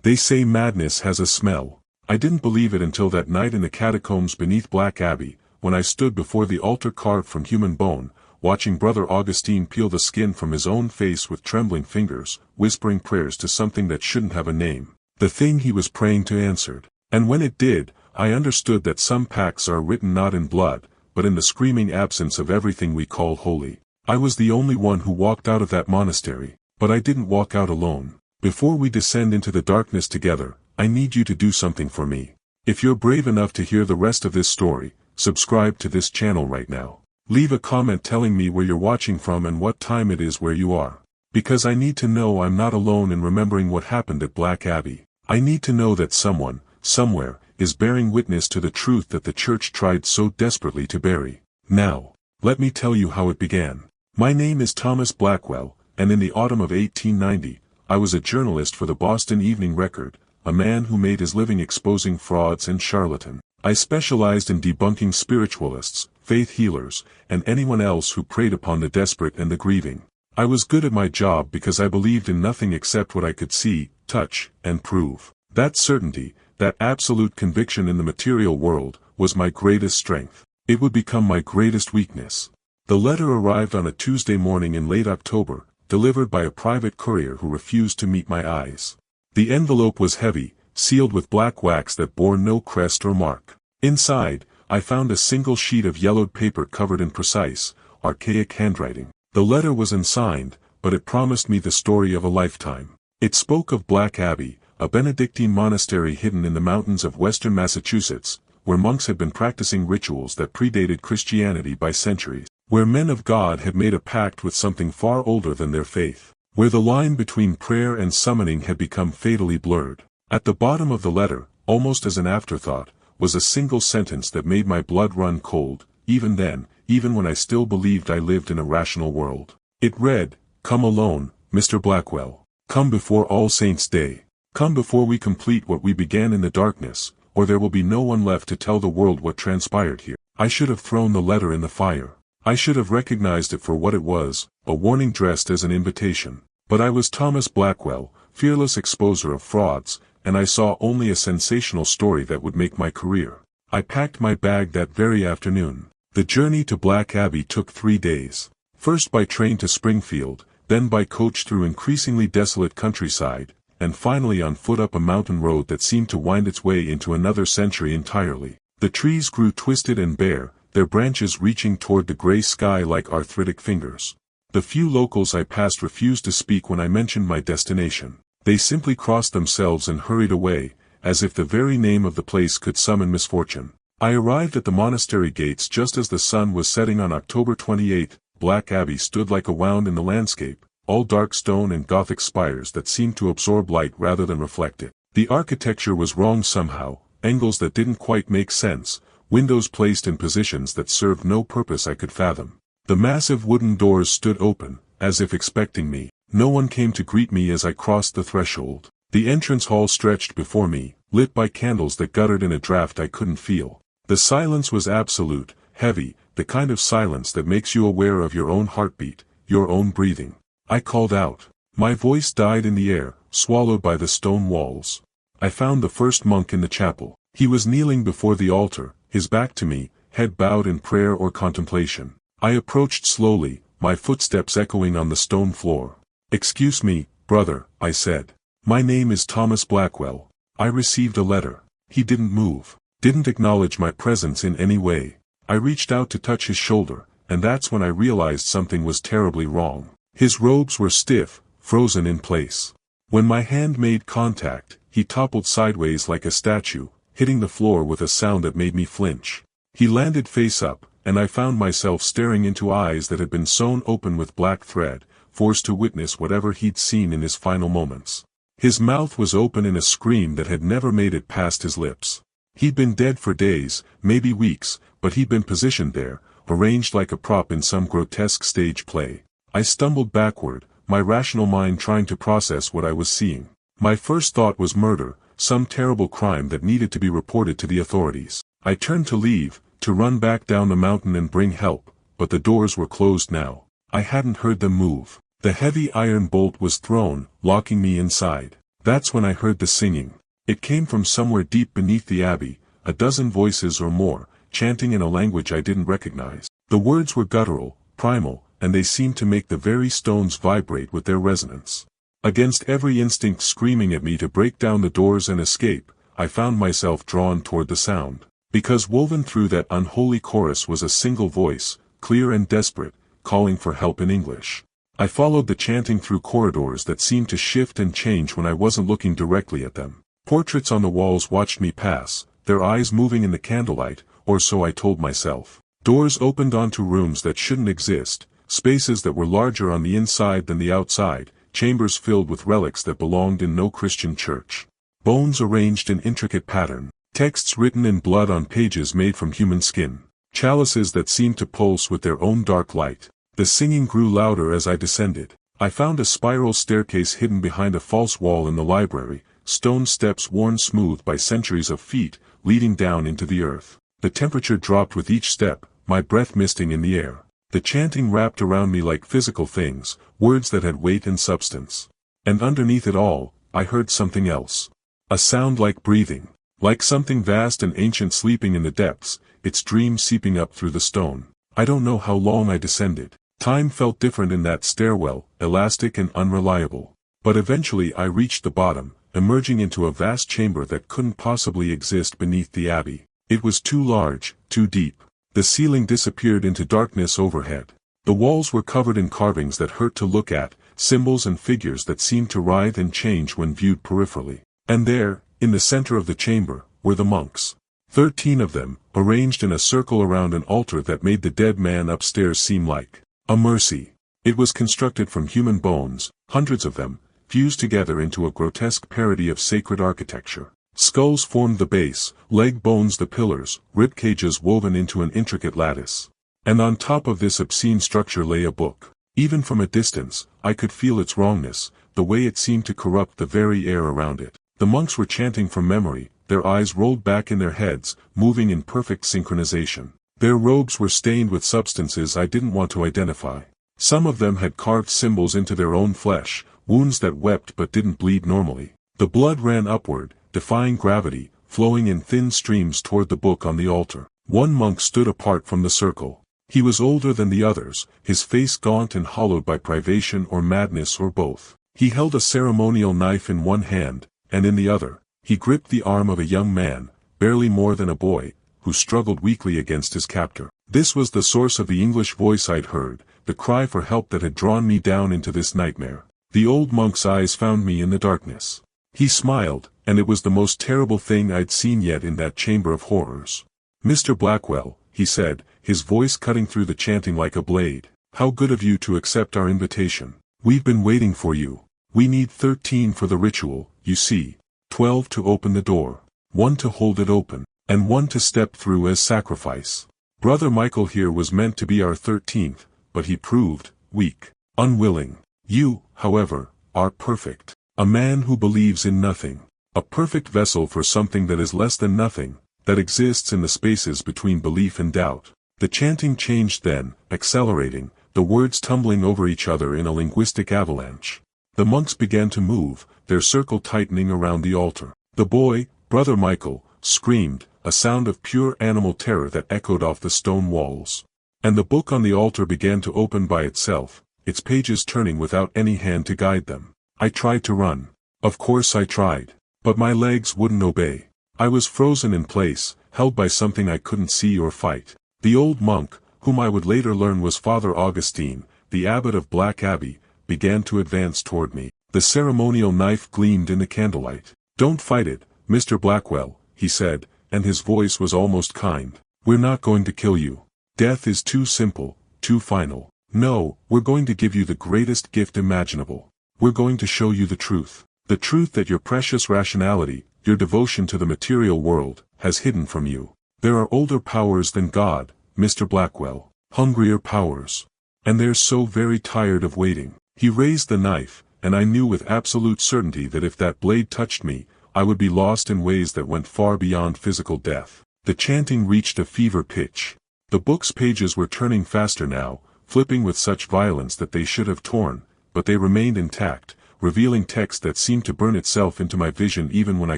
They say madness has a smell. I didn't believe it until that night in the catacombs beneath Black Abbey, when I stood before the altar carved from human bone, watching Brother Augustine peel the skin from his own face with trembling fingers, whispering prayers to something that shouldn't have a name. The thing he was praying to answered. And when it did, I understood that some pacts are written not in blood, but in the screaming absence of everything we call holy. I was the only one who walked out of that monastery, but I didn't walk out alone. Before we descend into the darkness together, I need you to do something for me. If you're brave enough to hear the rest of this story, subscribe to this channel right now. Leave a comment telling me where you're watching from and what time it is where you are. Because I need to know I'm not alone in remembering what happened at Black Abbey. I need to know that someone, somewhere, is bearing witness to the truth that the church tried so desperately to bury. Now, let me tell you how it began. My name is Thomas Blackwell, and in the autumn of 1890, I was a journalist for the Boston Evening Record, a man who made his living exposing frauds and charlatans. I specialized in debunking spiritualists, faith healers, and anyone else who preyed upon the desperate and the grieving. I was good at my job because I believed in nothing except what I could see, touch, and prove. That certainty, that absolute conviction in the material world, was my greatest strength. It would become my greatest weakness. The letter arrived on a Tuesday morning in late October, delivered by a private courier who refused to meet my eyes. The envelope was heavy, sealed with black wax that bore no crest or mark. Inside, I found a single sheet of yellowed paper covered in precise, archaic handwriting. The letter was unsigned, but it promised me the story of a lifetime. It spoke of Black Abbey, a Benedictine monastery hidden in the mountains of western Massachusetts, where monks had been practicing rituals that predated Christianity by centuries, where men of God had made a pact with something far older than their faith, where the line between prayer and summoning had become fatally blurred. At the bottom of the letter, almost as an afterthought, was a single sentence that made my blood run cold, even then, even when I still believed I lived in a rational world. It read, "Come alone, Mr. Blackwell. Come before All Saints' Day. Come before we complete what we began in the darkness, or there will be no one left to tell the world what transpired here." I should have thrown the letter in the fire. I should have recognized it for what it was, a warning dressed as an invitation. But I was Thomas Blackwell, fearless exposer of frauds, and I saw only a sensational story that would make my career. I packed my bag that very afternoon. The journey to Black Abbey took 3 days. First by train to Springfield, then by coach through increasingly desolate countryside, and finally on foot up a mountain road that seemed to wind its way into another century entirely. The trees grew twisted and bare, their branches reaching toward the gray sky like arthritic fingers. The few locals I passed refused to speak when I mentioned my destination. They simply crossed themselves and hurried away, as if the very name of the place could summon misfortune. I arrived at the monastery gates just as the sun was setting on October 28. Black Abbey stood like a wound in the landscape, all dark stone and Gothic spires that seemed to absorb light rather than reflect it. The architecture was wrong somehow, angles that didn't quite make sense, windows placed in positions that served no purpose I could fathom. The massive wooden doors stood open, as if expecting me. No one came to greet me as I crossed the threshold. The entrance hall stretched before me, lit by candles that guttered in a draft I couldn't feel. The silence was absolute, heavy, the kind of silence that makes you aware of your own heartbeat, your own breathing. I called out. My voice died in the air, swallowed by the stone walls. I found the first monk in the chapel. He was kneeling before the altar, his back to me, head bowed in prayer or contemplation. I approached slowly, my footsteps echoing on the stone floor. "Excuse me, brother," I said. "My name is Thomas Blackwell. I received a letter." He didn't move, didn't acknowledge my presence in any way. I reached out to touch his shoulder, and that's when I realized something was terribly wrong. His robes were stiff, frozen in place. When my hand made contact, he toppled sideways like a statue, hitting the floor with a sound that made me flinch. He landed face up, and I found myself staring into eyes that had been sewn open with black thread, forced to witness whatever he'd seen in his final moments. His mouth was open in a scream that had never made it past his lips. He'd been dead for days, maybe weeks, but he'd been positioned there, arranged like a prop in some grotesque stage play. I stumbled backward, my rational mind trying to process what I was seeing. My first thought was murder, some terrible crime that needed to be reported to the authorities. I turned to leave, to run back down the mountain and bring help, but the doors were closed now. I hadn't heard them move. The heavy iron bolt was thrown, locking me inside. That's when I heard the singing. It came from somewhere deep beneath the abbey, a dozen voices or more, chanting in a language I didn't recognize. The words were guttural, primal, and they seemed to make the very stones vibrate with their resonance. Against every instinct screaming at me to break down the doors and escape, I found myself drawn toward the sound. Because woven through that unholy chorus was a single voice, clear and desperate, calling for help in English. I followed the chanting through corridors that seemed to shift and change when I wasn't looking directly at them. Portraits on the walls watched me pass, their eyes moving in the candlelight, or so I told myself. Doors opened onto rooms that shouldn't exist, spaces that were larger on the inside than the outside, chambers filled with relics that belonged in no Christian church. Bones arranged in intricate pattern, texts written in blood on pages made from human skin, chalices that seemed to pulse with their own dark light. The singing grew louder as I descended. I found a spiral staircase hidden behind a false wall in the library, stone steps worn smooth by centuries of feet, leading down into the earth. The temperature dropped with each step, my breath misting in the air. The chanting wrapped around me like physical things, words that had weight and substance. And underneath it all, I heard something else. A sound like breathing. Like something vast and ancient sleeping in the depths, its dream seeping up through the stone. I don't know how long I descended. Time felt different in that stairwell, elastic and unreliable. But eventually I reached the bottom, emerging into a vast chamber that couldn't possibly exist beneath the abbey. It was too large, too deep. The ceiling disappeared into darkness overhead. The walls were covered in carvings that hurt to look at, symbols and figures that seemed to writhe and change when viewed peripherally. And there, in the center of the chamber, were the monks. 13 of them, arranged in a circle around an altar that made the dead man upstairs seem like a mercy. It was constructed from human bones, hundreds of them, fused together into a grotesque parody of sacred architecture. Skulls formed the base, leg bones the pillars, rib cages woven into an intricate lattice. And on top of this obscene structure lay a book. Even from a distance, I could feel its wrongness, the way it seemed to corrupt the very air around it. The monks were chanting from memory, their eyes rolled back in their heads, moving in perfect synchronization. Their robes were stained with substances I didn't want to identify. Some of them had carved symbols into their own flesh, wounds that wept but didn't bleed normally. The blood ran upward, defying gravity, flowing in thin streams toward the book on the altar. One monk stood apart from the circle. He was older than the others, his face gaunt and hollowed by privation or madness or both. He held a ceremonial knife in one hand, and in the other, he gripped the arm of a young man, barely more than a boy, who struggled weakly against his captor. This was the source of the English voice I'd heard, the cry for help that had drawn me down into this nightmare. The old monk's eyes found me in the darkness. He smiled, and it was the most terrible thing I'd seen yet in that chamber of horrors. "Mr. Blackwell," he said, his voice cutting through the chanting like a blade. "How good of you to accept our invitation. We've been waiting for you. We need 13 for the ritual, you see. 12 to open the door. 1 to hold it open. And 1 to step through as sacrifice. Brother Michael here was meant to be our 13th, but he proved weak, unwilling. You, however, are perfect. A man who believes in nothing. A perfect vessel for something that is less than nothing, that exists in the spaces between belief and doubt." The chanting changed then, accelerating, the words tumbling over each other in a linguistic avalanche. The monks began to move, their circle tightening around the altar. The boy, Brother Michael, screamed, a sound of pure animal terror that echoed off the stone walls. And the book on the altar began to open by itself, its pages turning without any hand to guide them. I tried to run. Of course I tried. But my legs wouldn't obey. I was frozen in place, held by something I couldn't see or fight. The old monk, whom I would later learn was Father Augustine, the abbot of Black Abbey, began to advance toward me. The ceremonial knife gleamed in the candlelight. "Don't fight it, Mr. Blackwell," he said, and his voice was almost kind. "We're not going to kill you. Death is too simple, too final. No, we're going to give you the greatest gift imaginable. We're going to show you the truth. The truth that your precious rationality, your devotion to the material world, has hidden from you. There are older powers than God, Mr. Blackwell. Hungrier powers. And they're so very tired of waiting." He raised the knife, and I knew with absolute certainty that if that blade touched me, I would be lost in ways that went far beyond physical death. The chanting reached a fever pitch. The book's pages were turning faster now, flipping with such violence that they should have torn, but they remained intact, revealing text that seemed to burn itself into my vision even when I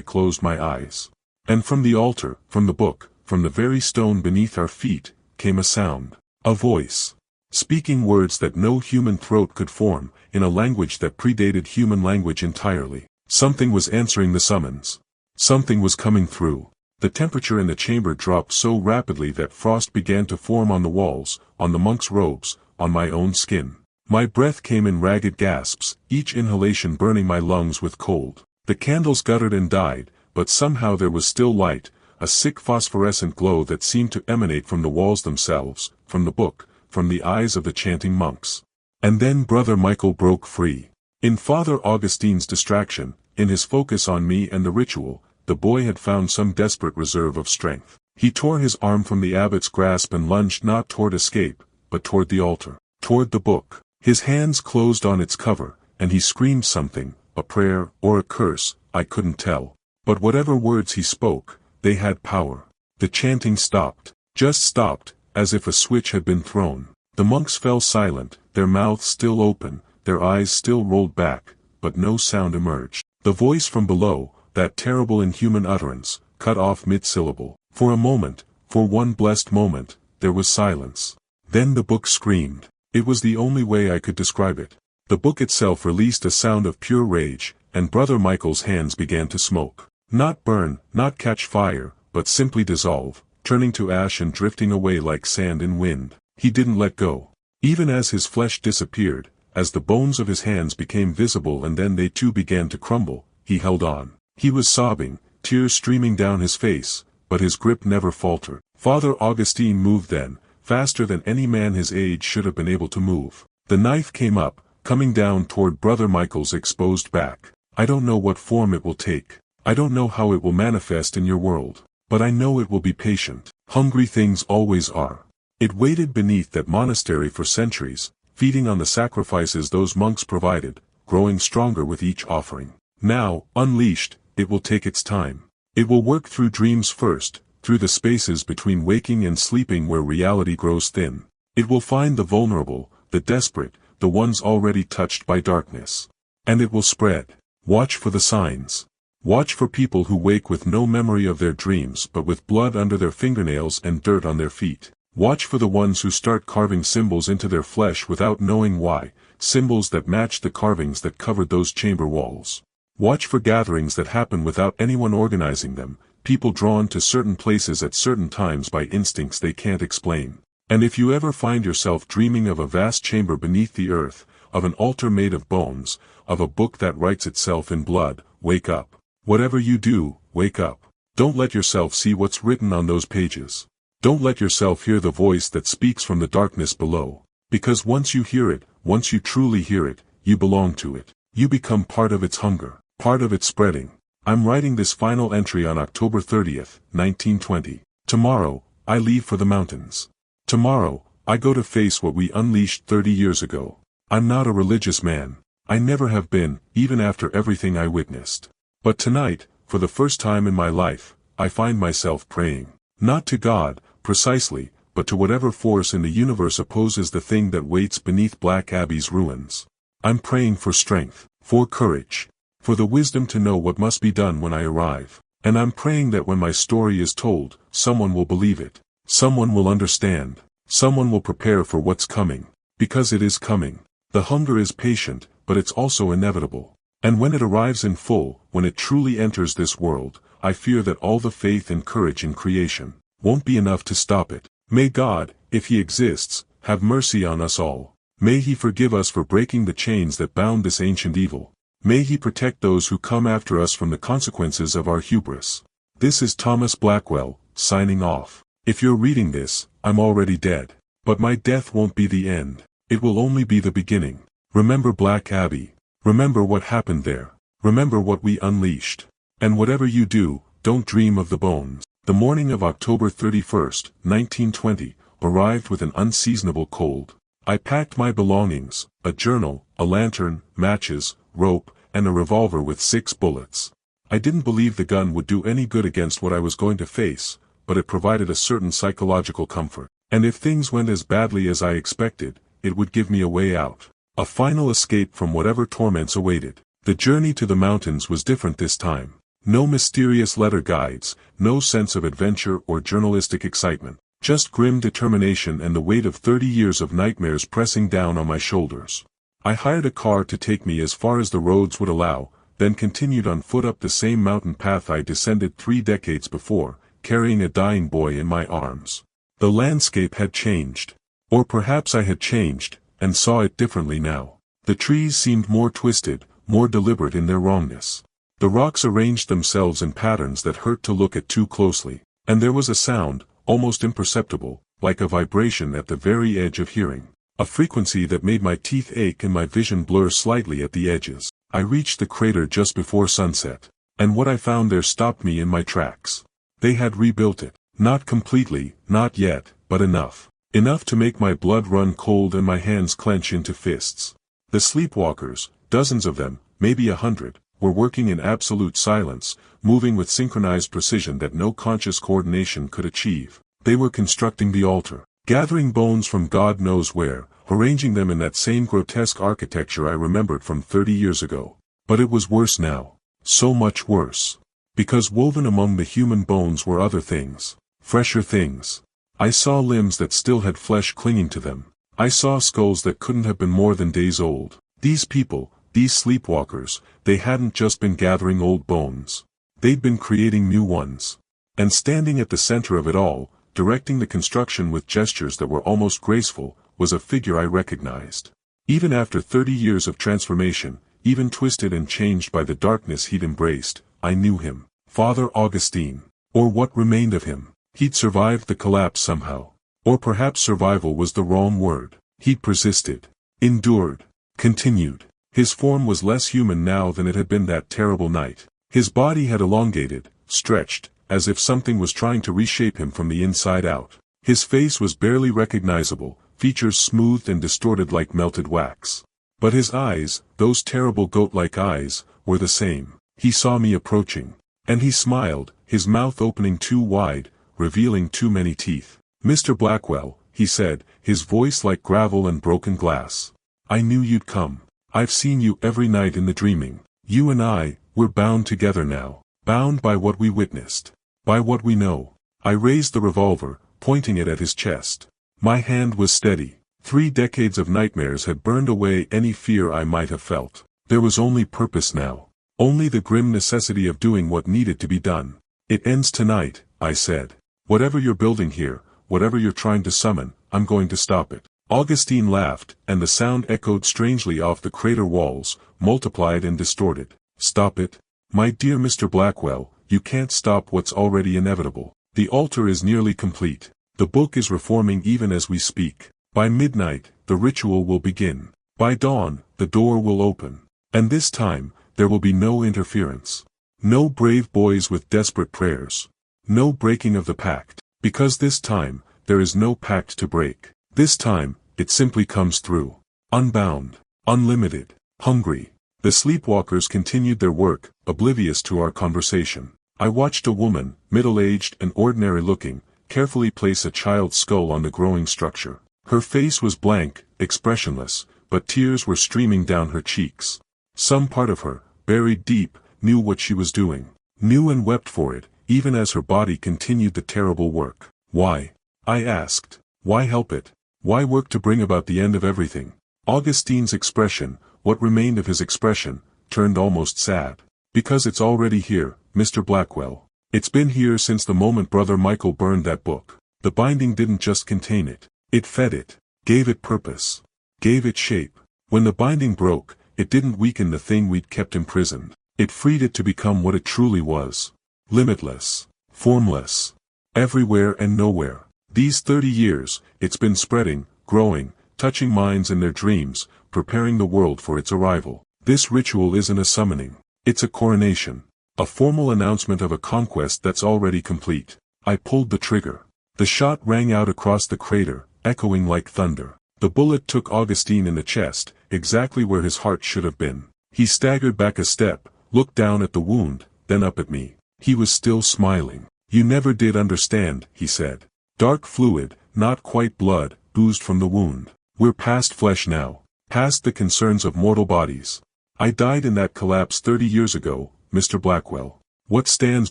closed my eyes. And from the altar, from the book, from the very stone beneath our feet, came a sound, a voice, speaking words that no human throat could form, in a language that predated human language entirely. Something was answering the summons. Something was coming through. The temperature in the chamber dropped so rapidly that frost began to form on the walls, on the monks' robes, on my own skin. My breath came in ragged gasps, each inhalation burning my lungs with cold. The candles guttered and died, but somehow there was still light, a sick phosphorescent glow that seemed to emanate from the walls themselves, from the book, from the eyes of the chanting monks. And then Brother Michael broke free. In Father Augustine's distraction, in his focus on me and the ritual, the boy had found some desperate reserve of strength. He tore his arm from the abbot's grasp and lunged not toward escape, but toward the altar, toward the book. His hands closed on its cover, and he screamed something, a prayer or a curse, I couldn't tell. But whatever words he spoke, they had power. The chanting stopped, just stopped, as if a switch had been thrown. The monks fell silent, their mouths still open, their eyes still rolled back, but no sound emerged. The voice from below, that terrible inhuman utterance, cut off mid-syllable. For a moment, for one blessed moment, there was silence. Then the book screamed. It was the only way I could describe it. The book itself released a sound of pure rage, and Brother Michael's hands began to smoke. Not burn, not catch fire, but simply dissolve, turning to ash and drifting away like sand in wind. He didn't let go. Even as his flesh disappeared, as the bones of his hands became visible and then they too began to crumble, he held on. He was sobbing, tears streaming down his face, but his grip never faltered. Father Augustine moved then, faster than any man his age should have been able to move. The knife came up, coming down toward Brother Michael's exposed back. I don't know what form it will take. I don't know how it will manifest in your world. But I know it will be patient. Hungry things always are. It waited beneath that monastery for centuries, feeding on the sacrifices those monks provided, growing stronger with each offering. Now, unleashed, it will take its time. It will work through dreams first, through the spaces between waking and sleeping where reality grows thin. It will find the vulnerable, the desperate, the ones already touched by darkness. And it will spread. Watch for the signs. Watch for people who wake with no memory of their dreams but with blood under their fingernails and dirt on their feet. Watch for the ones who start carving symbols into their flesh without knowing why, symbols that match the carvings that covered those chamber walls. Watch for gatherings that happen without anyone organizing them, people drawn to certain places at certain times by instincts they can't explain. And if you ever find yourself dreaming of a vast chamber beneath the earth, of an altar made of bones, of a book that writes itself in blood, wake up. Whatever you do, wake up. Don't let yourself see what's written on those pages. Don't let yourself hear the voice that speaks from the darkness below. Because once you hear it, once you truly hear it, you belong to it. You become part of its hunger, part of its spreading. I'm writing this final entry on October 30th, 1920. Tomorrow, I leave for the mountains. Tomorrow, I go to face what we unleashed 30 years ago. I'm not a religious man. I never have been, even after everything I witnessed. But tonight, for the first time in my life, I find myself praying. Not to God, precisely, but to whatever force in the universe opposes the thing that waits beneath Black Abbey's ruins. I'm praying for strength, for courage, for the wisdom to know what must be done when I arrive. And I'm praying that when my story is told, someone will believe it. Someone will understand. Someone will prepare for what's coming. Because it is coming. The hunger is patient, but it's also inevitable. And when it arrives in full, when it truly enters this world, I fear that all the faith and courage in creation won't be enough to stop it. May God, if He exists, have mercy on us all. May He forgive us for breaking the chains that bound this ancient evil. May He protect those who come after us from the consequences of our hubris. This is Thomas Blackwell, signing off. If you're reading this, I'm already dead. But my death won't be the end. It will only be the beginning. Remember Black Abbey. Remember what happened there. Remember what we unleashed. And whatever you do, don't dream of the bones. The morning of October 31st, 1920, arrived with an unseasonable cold. I packed my belongings, a journal, a lantern, matches, rope, and a revolver with 6 bullets. I didn't believe the gun would do any good against what I was going to face, but it provided a certain psychological comfort. And if things went as badly as I expected, it would give me a way out. A final escape from whatever torments awaited. The journey to the mountains was different this time. No mysterious letter guides, no sense of adventure or journalistic excitement. Just grim determination and the weight of 30 years of nightmares pressing down on my shoulders. I hired a car to take me as far as the roads would allow, then continued on foot up the same mountain path I descended 3 decades before, carrying a dying boy in my arms. The landscape had changed. Or perhaps I had changed, and saw it differently now. The trees seemed more twisted, more deliberate in their wrongness. The rocks arranged themselves in patterns that hurt to look at too closely, and there was a sound, almost imperceptible, like a vibration at the very edge of hearing. A frequency that made my teeth ache and my vision blur slightly at the edges. I reached the crater just before sunset, and what I found there stopped me in my tracks. They had rebuilt it. Not completely, not yet, but enough. Enough to make my blood run cold and my hands clench into fists. The sleepwalkers, dozens of them, maybe 100, were working in absolute silence, moving with synchronized precision that no conscious coordination could achieve. They were constructing the altar, gathering bones from God knows where, arranging them in that same grotesque architecture I remembered from 30 years ago. But it was worse now. So much worse. Because woven among the human bones were other things. Fresher things. I saw limbs that still had flesh clinging to them. I saw skulls that couldn't have been more than days old. These people, these sleepwalkers, they hadn't just been gathering old bones. They'd been creating new ones. And standing at the center of it all, directing the construction with gestures that were almost graceful, was a figure I recognized. Even after 30 years of transformation, even twisted and changed by the darkness he'd embraced, I knew him. Father Augustine. Or what remained of him. He'd survived the collapse somehow. Or perhaps survival was the wrong word. He'd persisted. Endured. Continued. His form was less human now than it had been that terrible night. His body had elongated, stretched, as if something was trying to reshape him from the inside out. His face was barely recognizable, features smoothed and distorted like melted wax. But his eyes, those terrible goat-like eyes, were the same. He saw me approaching. And he smiled, his mouth opening too wide, revealing too many teeth. "Mr. Blackwell," he said, his voice like gravel and broken glass. "I knew you'd come. I've seen you every night in the dreaming. You and I, we're bound together now. Bound by what we witnessed. By what we know." I raised the revolver, pointing it at his chest. My hand was steady. 3 decades of nightmares had burned away any fear I might have felt. There was only purpose now. Only the grim necessity of doing what needed to be done. "It ends tonight," I said. "Whatever you're building here, whatever you're trying to summon, I'm going to stop it." Augustine laughed, and the sound echoed strangely off the crater walls, multiplied and distorted. "Stop it? My dear Mr. Blackwell, you can't stop what's already inevitable. The altar is nearly complete. The book is reforming even as we speak. By midnight, the ritual will begin. By dawn, the door will open. And this time, there will be no interference. No brave boys with desperate prayers. No breaking of the pact. Because this time, there is no pact to break. This time, it simply comes through. Unbound. Unlimited. Hungry." The sleepwalkers continued their work, oblivious to our conversation. I watched a woman, middle-aged and ordinary-looking, carefully place a child's skull on the growing structure. Her face was blank, expressionless, but tears were streaming down her cheeks. Some part of her, buried deep, knew what she was doing. Knew and wept for it, even as her body continued the terrible work. "Why?" I asked. "Why help it? Why work to bring about the end of everything?" Augustine's expression, what remained of his expression, turned almost sad. "Because it's already here, Mr. Blackwell. It's been here since the moment Brother Michael burned that book. The binding didn't just contain it. It fed it. Gave it purpose. Gave it shape. When the binding broke, it didn't weaken the thing we'd kept imprisoned. It freed it to become what it truly was. Limitless. Formless. Everywhere and nowhere. These 30 years, it's been spreading, growing, touching minds in their dreams, preparing the world for its arrival. This ritual isn't a summoning. It's a coronation. A formal announcement of a conquest that's already complete. I pulled the trigger. The shot rang out across the crater, echoing like thunder. The bullet took Augustine in the chest, exactly where his heart should have been. He staggered back a step, looked down at the wound, then up at me. He was still smiling. "You never did understand," he said. "Dark fluid, not quite blood, oozed from the wound. We're past flesh now. Past the concerns of mortal bodies. I died in that collapse 30 years ago, Mr. Blackwell. What stands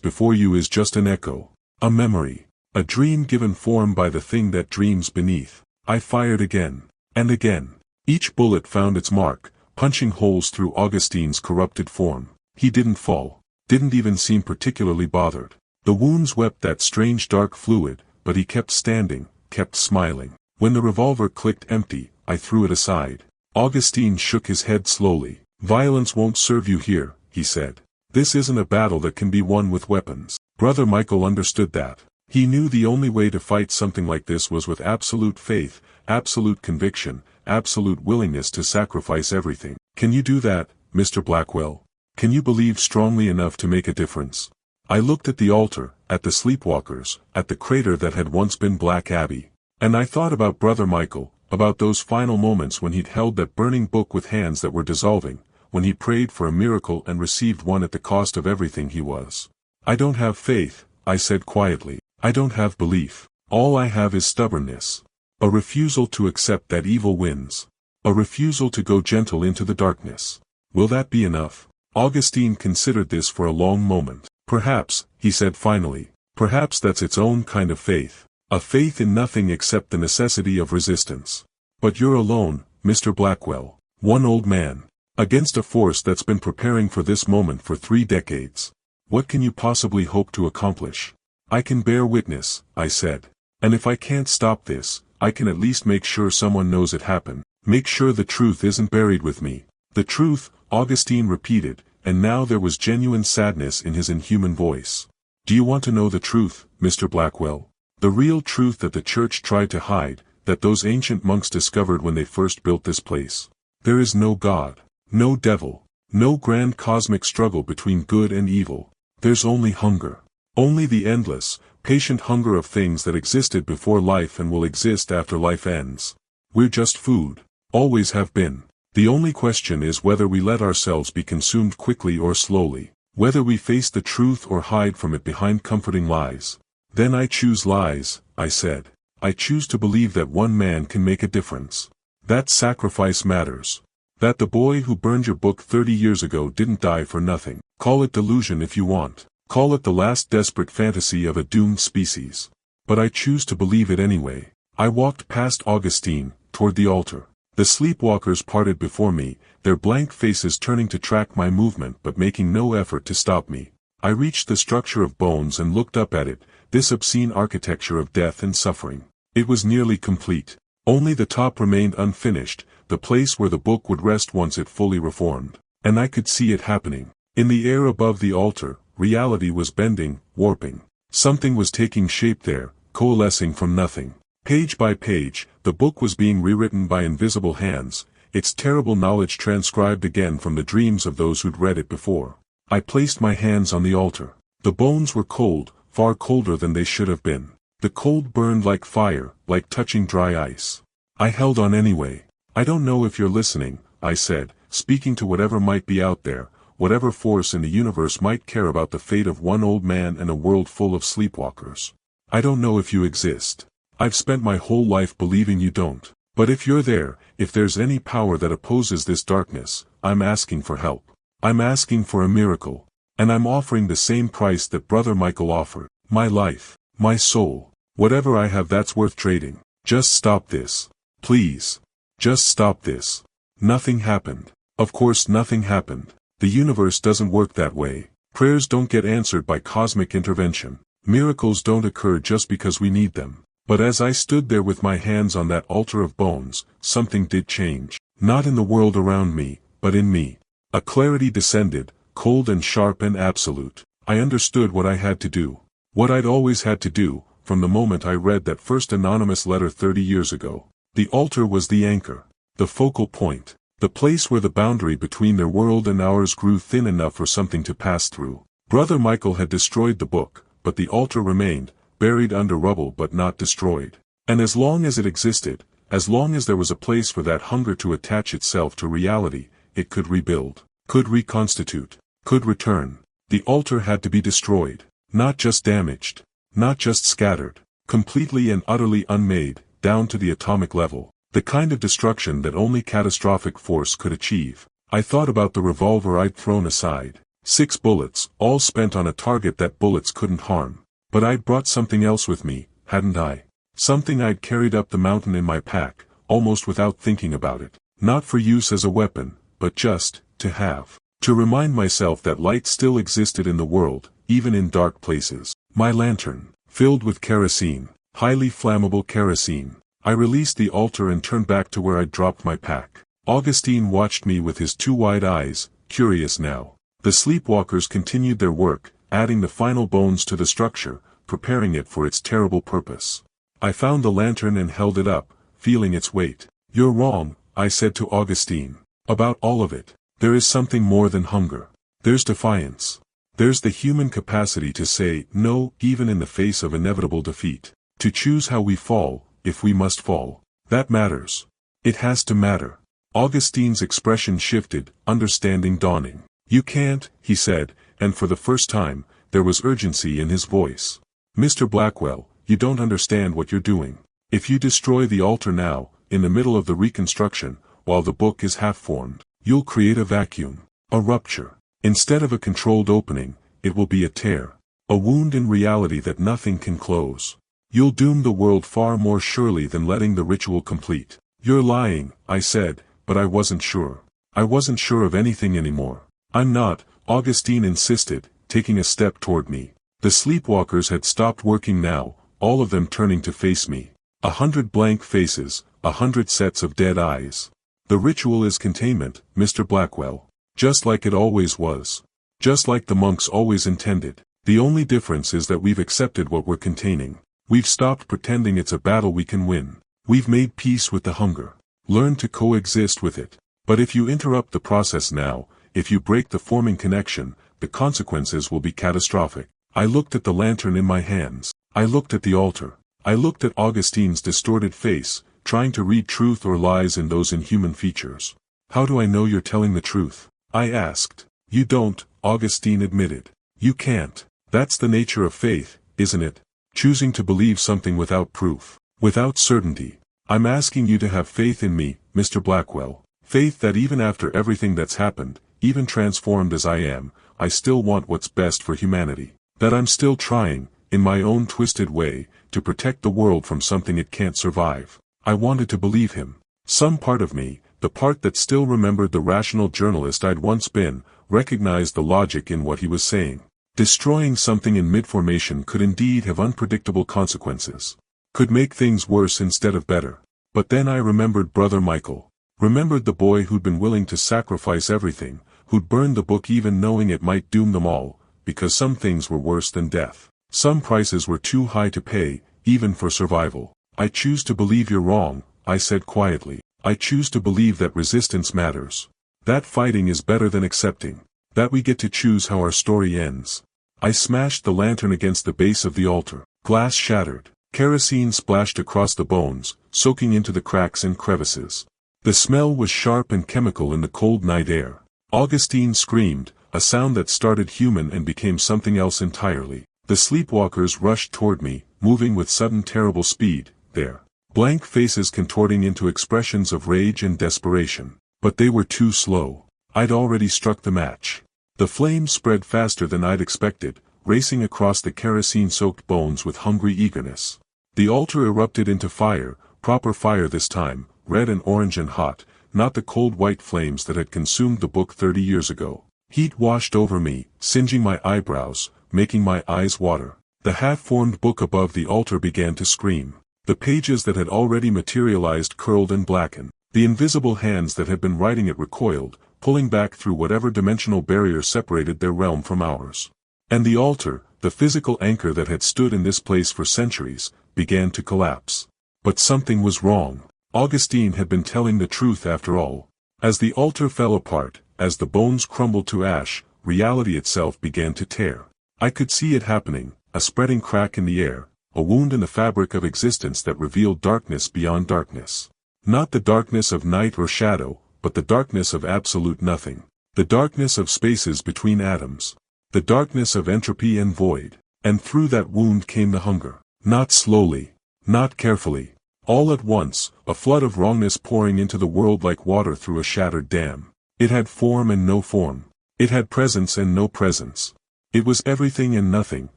before you is just an echo, a memory, a dream given form by the thing that dreams beneath. I fired again, and again. Each bullet found its mark, punching holes through Augustine's corrupted form. He didn't fall, didn't even seem particularly bothered. The wounds wept that strange dark fluid, but he kept standing, kept smiling. When the revolver clicked empty, I threw it aside. Augustine shook his head slowly. Violence won't serve you here, he said. This isn't a battle that can be won with weapons. Brother Michael understood that. He knew the only way to fight something like this was with absolute faith, absolute conviction, absolute willingness to sacrifice everything. Can you do that, Mr. Blackwell? Can you believe strongly enough to make a difference? I looked at the altar, at the sleepwalkers, at the crater that had once been Black Abbey. And I thought about Brother Michael, about those final moments when he'd held that burning book with hands that were dissolving, when he prayed for a miracle and received one at the cost of everything he was. I don't have faith, I said quietly. I don't have belief. All I have is stubbornness. A refusal to accept that evil wins. A refusal to go gentle into the darkness. Will that be enough? Augustine considered this for a long moment. Perhaps, he said finally, perhaps that's its own kind of faith. A faith in nothing except the necessity of resistance. But you're alone, Mr. Blackwell. One old man. Against a force that's been preparing for this moment for 3 decades. What can you possibly hope to accomplish? I can bear witness, I said. And if I can't stop this, I can at least make sure someone knows it happened. Make sure the truth isn't buried with me. The truth, Augustine repeated, and now there was genuine sadness in his inhuman voice. Do you want to know the truth, Mr. Blackwell? The real truth that the church tried to hide, that those ancient monks discovered when they first built this place. There is no God, no devil, no grand cosmic struggle between good and evil. There's only hunger. Only the endless, patient hunger of things that existed before life and will exist after life ends. We're just food. Always have been. The only question is whether we let ourselves be consumed quickly or slowly. Whether we face the truth or hide from it behind comforting lies. Then I choose lies, I said. I choose to believe that one man can make a difference. That sacrifice matters. That the boy who burned your book 30 years ago didn't die for nothing. Call it delusion if you want. Call it the last desperate fantasy of a doomed species. But I choose to believe it anyway. I walked past Augustine, toward the altar. The sleepwalkers parted before me, their blank faces turning to track my movement but making no effort to stop me. I reached the structure of bones and looked up at it, this obscene architecture of death and suffering. It was nearly complete. Only the top remained unfinished, the place where the book would rest once it fully reformed. And I could see it happening. In the air above the altar, reality was bending, warping. Something was taking shape there, coalescing from nothing. Page by page, the book was being rewritten by invisible hands, its terrible knowledge transcribed again from the dreams of those who'd read it before. I placed my hands on the altar. The bones were cold, far colder than they should have been. The cold burned like fire, like touching dry ice. I held on anyway. I don't know if you're listening, I said, speaking to whatever might be out there, whatever force in the universe might care about the fate of one old man in a world full of sleepwalkers. I don't know if you exist. I've spent my whole life believing you don't. But if you're there, if there's any power that opposes this darkness, I'm asking for help. I'm asking for a miracle. And I'm offering the same price that Brother Michael offered. My life. My soul. Whatever I have that's worth trading. Just stop this. Please. Just stop this. Nothing happened. Of course nothing happened. The universe doesn't work that way. Prayers don't get answered by cosmic intervention. Miracles don't occur just because we need them. But as I stood there with my hands on that altar of bones, something did change. Not in the world around me, but in me. A clarity descended, cold and sharp and absolute. I understood what I had to do. What I'd always had to do, from the moment I read that first anonymous letter 30 years ago. The altar was the anchor. The focal point. The place where the boundary between their world and ours grew thin enough for something to pass through. Brother Michael had destroyed the book, but the altar remained, buried under rubble but not destroyed. And as long as it existed, as long as there was a place for that hunger to attach itself to reality, it could rebuild, could reconstitute, could return. The altar had to be destroyed, not just damaged, not just scattered, completely and utterly unmade, down to the atomic level. The kind of destruction that only catastrophic force could achieve. I thought about the revolver I'd thrown aside. 6 bullets, all spent on a target that bullets couldn't harm. But I'd brought something else with me, hadn't I? Something I'd carried up the mountain in my pack, almost without thinking about it. Not for use as a weapon, but just, to have. To remind myself that light still existed in the world, even in dark places. My lantern, filled with kerosene, highly flammable kerosene. I released the altar and turned back to where I'd dropped my pack. Augustine watched me with his 2 wide eyes, curious now. The sleepwalkers continued their work, adding the final bones to the structure, preparing it for its terrible purpose. I found the lantern and held it up, feeling its weight. "You're wrong," I said to Augustine. "About all of it. There is something more than hunger. There's defiance. There's the human capacity to say no even in the face of inevitable defeat. To choose how we fall, if we must fall. That matters. It has to matter." Augustine's expression shifted, understanding dawning. "You can't," he said, and for the first time, there was urgency in his voice. "Mr. Blackwell, you don't understand what you're doing. If you destroy the altar now, in the middle of the reconstruction, while the book is half-formed, you'll create a vacuum, a rupture. Instead of a controlled opening, it will be a tear, a wound in reality that nothing can close. You'll doom the world far more surely than letting the ritual complete." "You're lying," I said, but I wasn't sure. I wasn't sure of anything anymore. "I'm not," Augustine insisted, taking a step toward me. The sleepwalkers had stopped working now, all of them turning to face me. 100 blank faces, 100 sets of dead eyes. "The ritual is containment, Mr. Blackwell. Just like it always was. Just like the monks always intended. The only difference is that we've accepted what we're containing. We've stopped pretending it's a battle we can win. We've made peace with the hunger. Learned to coexist with it. But if you interrupt the process now, if you break the forming connection, the consequences will be catastrophic." I looked at the lantern in my hands. I looked at the altar. I looked at Augustine's distorted face, trying to read truth or lies in those inhuman features. "How do I know you're telling the truth?" I asked. "You don't," Augustine admitted. "You can't. That's the nature of faith, isn't it? Choosing to believe something without proof, without certainty. I'm asking you to have faith in me, Mr. Blackwell. Faith that even after everything that's happened, even transformed as I am, I still want what's best for humanity. That I'm still trying, in my own twisted way, to protect the world from something it can't survive." I wanted to believe him. Some part of me, the part that still remembered the rational journalist I'd once been, recognized the logic in what he was saying. Destroying something in mid-formation could indeed have unpredictable consequences. Could make things worse instead of better. But then I remembered Brother Michael. Remembered the boy who'd been willing to sacrifice everything, who'd burned the book even knowing it might doom them all, because some things were worse than death. Some prices were too high to pay, even for survival. "I choose to believe you're wrong," I said quietly. "I choose to believe that resistance matters. That fighting is better than accepting. That we get to choose how our story ends." I smashed the lantern against the base of the altar. Glass shattered. Kerosene splashed across the bones, soaking into the cracks and crevices. The smell was sharp and chemical in the cold night air. Augustine screamed, a sound that started human and became something else entirely. The sleepwalkers rushed toward me, moving with sudden terrible speed, their blank faces contorting into expressions of rage and desperation. But they were too slow. I'd already struck the match. The flames spread faster than I'd expected, racing across the kerosene-soaked bones with hungry eagerness. The altar erupted into fire, proper fire this time, red and orange and hot, not the cold white flames that had consumed the book 30 years ago. Heat washed over me, singeing my eyebrows, making my eyes water. The half-formed book above the altar began to scream. The pages that had already materialized curled and blackened. The invisible hands that had been writing it recoiled, pulling back through whatever dimensional barrier separated their realm from ours. And the altar, the physical anchor that had stood in this place for centuries, began to collapse. But something was wrong. Augustine had been telling the truth after all. As the altar fell apart, as the bones crumbled to ash, reality itself began to tear. I could see it happening, a spreading crack in the air, a wound in the fabric of existence that revealed darkness beyond darkness. Not the darkness of night or shadow, but the darkness of absolute nothing. The darkness of spaces between atoms. The darkness of entropy and void. And through that wound came the hunger. Not slowly. Not carefully. All at once, a flood of wrongness pouring into the world like water through a shattered dam. It had form and no form. It had presence and no presence. It was everything and nothing,